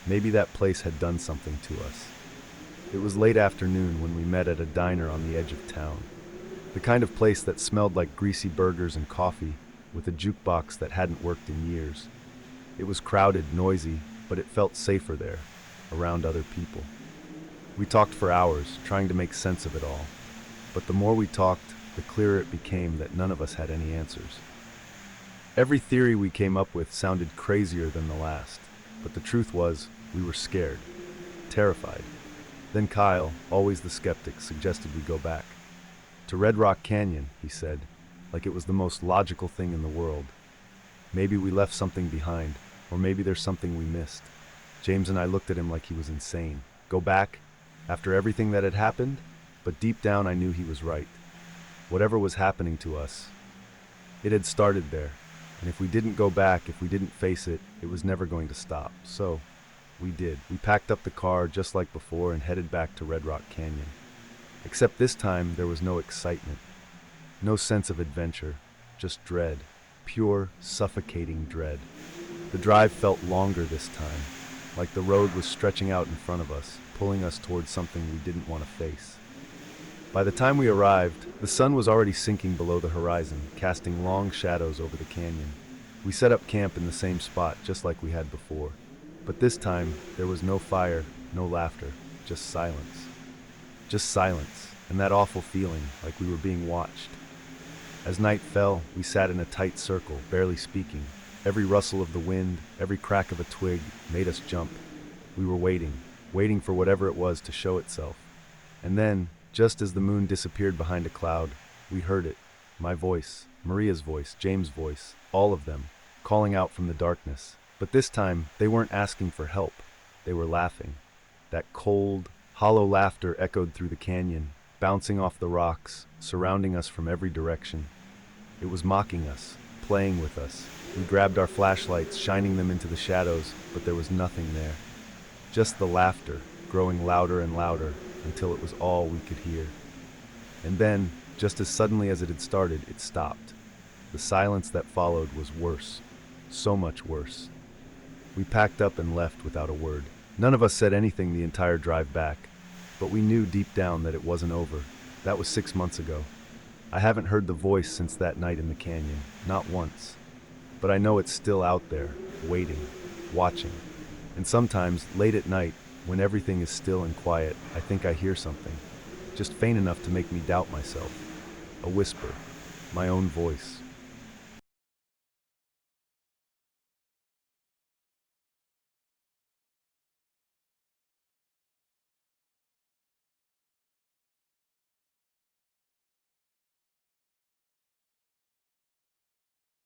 that place had done something to us. It was late afternoon when we met at a diner on the edge of town. The kind of place that smelled like greasy burgers and coffee, with a jukebox that hadn't worked in years. It was crowded, noisy, but it felt safer there, around other people. We talked for hours, trying to make sense of it all. But the more we talked, the clearer it became that none of us had any answers. Every theory we came up with sounded crazier than the last, but the truth was, we were scared, terrified. Then Kyle, always the skeptic, suggested we go back. To Red Rock Canyon, he said, like it was the most logical thing in the world. Maybe we left something behind, or maybe there's something we missed. James and I looked at him like he was insane. Go back? After everything that had happened? But deep down I knew he was right. Whatever was happening to us, it had started there. And if we didn't go back, if we didn't face it, it was never going to stop. So, we did. We packed up the car just like before and headed back to Red Rock Canyon. Except this time, there was no excitement, no sense of adventure, just dread, pure, suffocating dread. The drive felt longer this time, like the road was stretching out in front of us, pulling us towards something we didn't want to face. By the time we arrived, the sun was already sinking below the horizon, casting long shadows over the canyon. We set up camp in the same spot, just like we had before. But this time, there was no fire, no laughter, just silence. Just silence, and that awful feeling, like we were being watched. As night fell, we sat in a tight circle, barely speaking. Every rustle of the wind, every crack of a twig made us jump. We were waiting for whatever it was to show itself. And then, just as the moon disappeared behind a cloud, we heard it. My voice, Maria's voice, James' voice, all of them, calling out from the darkness. But this time, they weren't asking for help. They were laughing. That cold, hollow laughter echoed through the canyon, bouncing off the rocks, surrounding us from every direction. It was mocking us, playing with us. We grabbed our flashlights, shining them into the shadows, but there was nothing there. Just the laughter, growing louder and louder, until it was all we could hear. And then, just as suddenly as it had started, it stopped. The silence that followed was worse, so much worse. We packed up and left without a word. None of us said anything the entire drive back, but we knew deep down that it wasn't over. That was 6 months ago. I haven't heard the voice since that night in the canyon, not once. But I know it's still out there, waiting, watching. And sometimes, late at night, when everything is still and quiet, I think I hear something, just faint enough to make me doubt myself. A whisper, my own voice,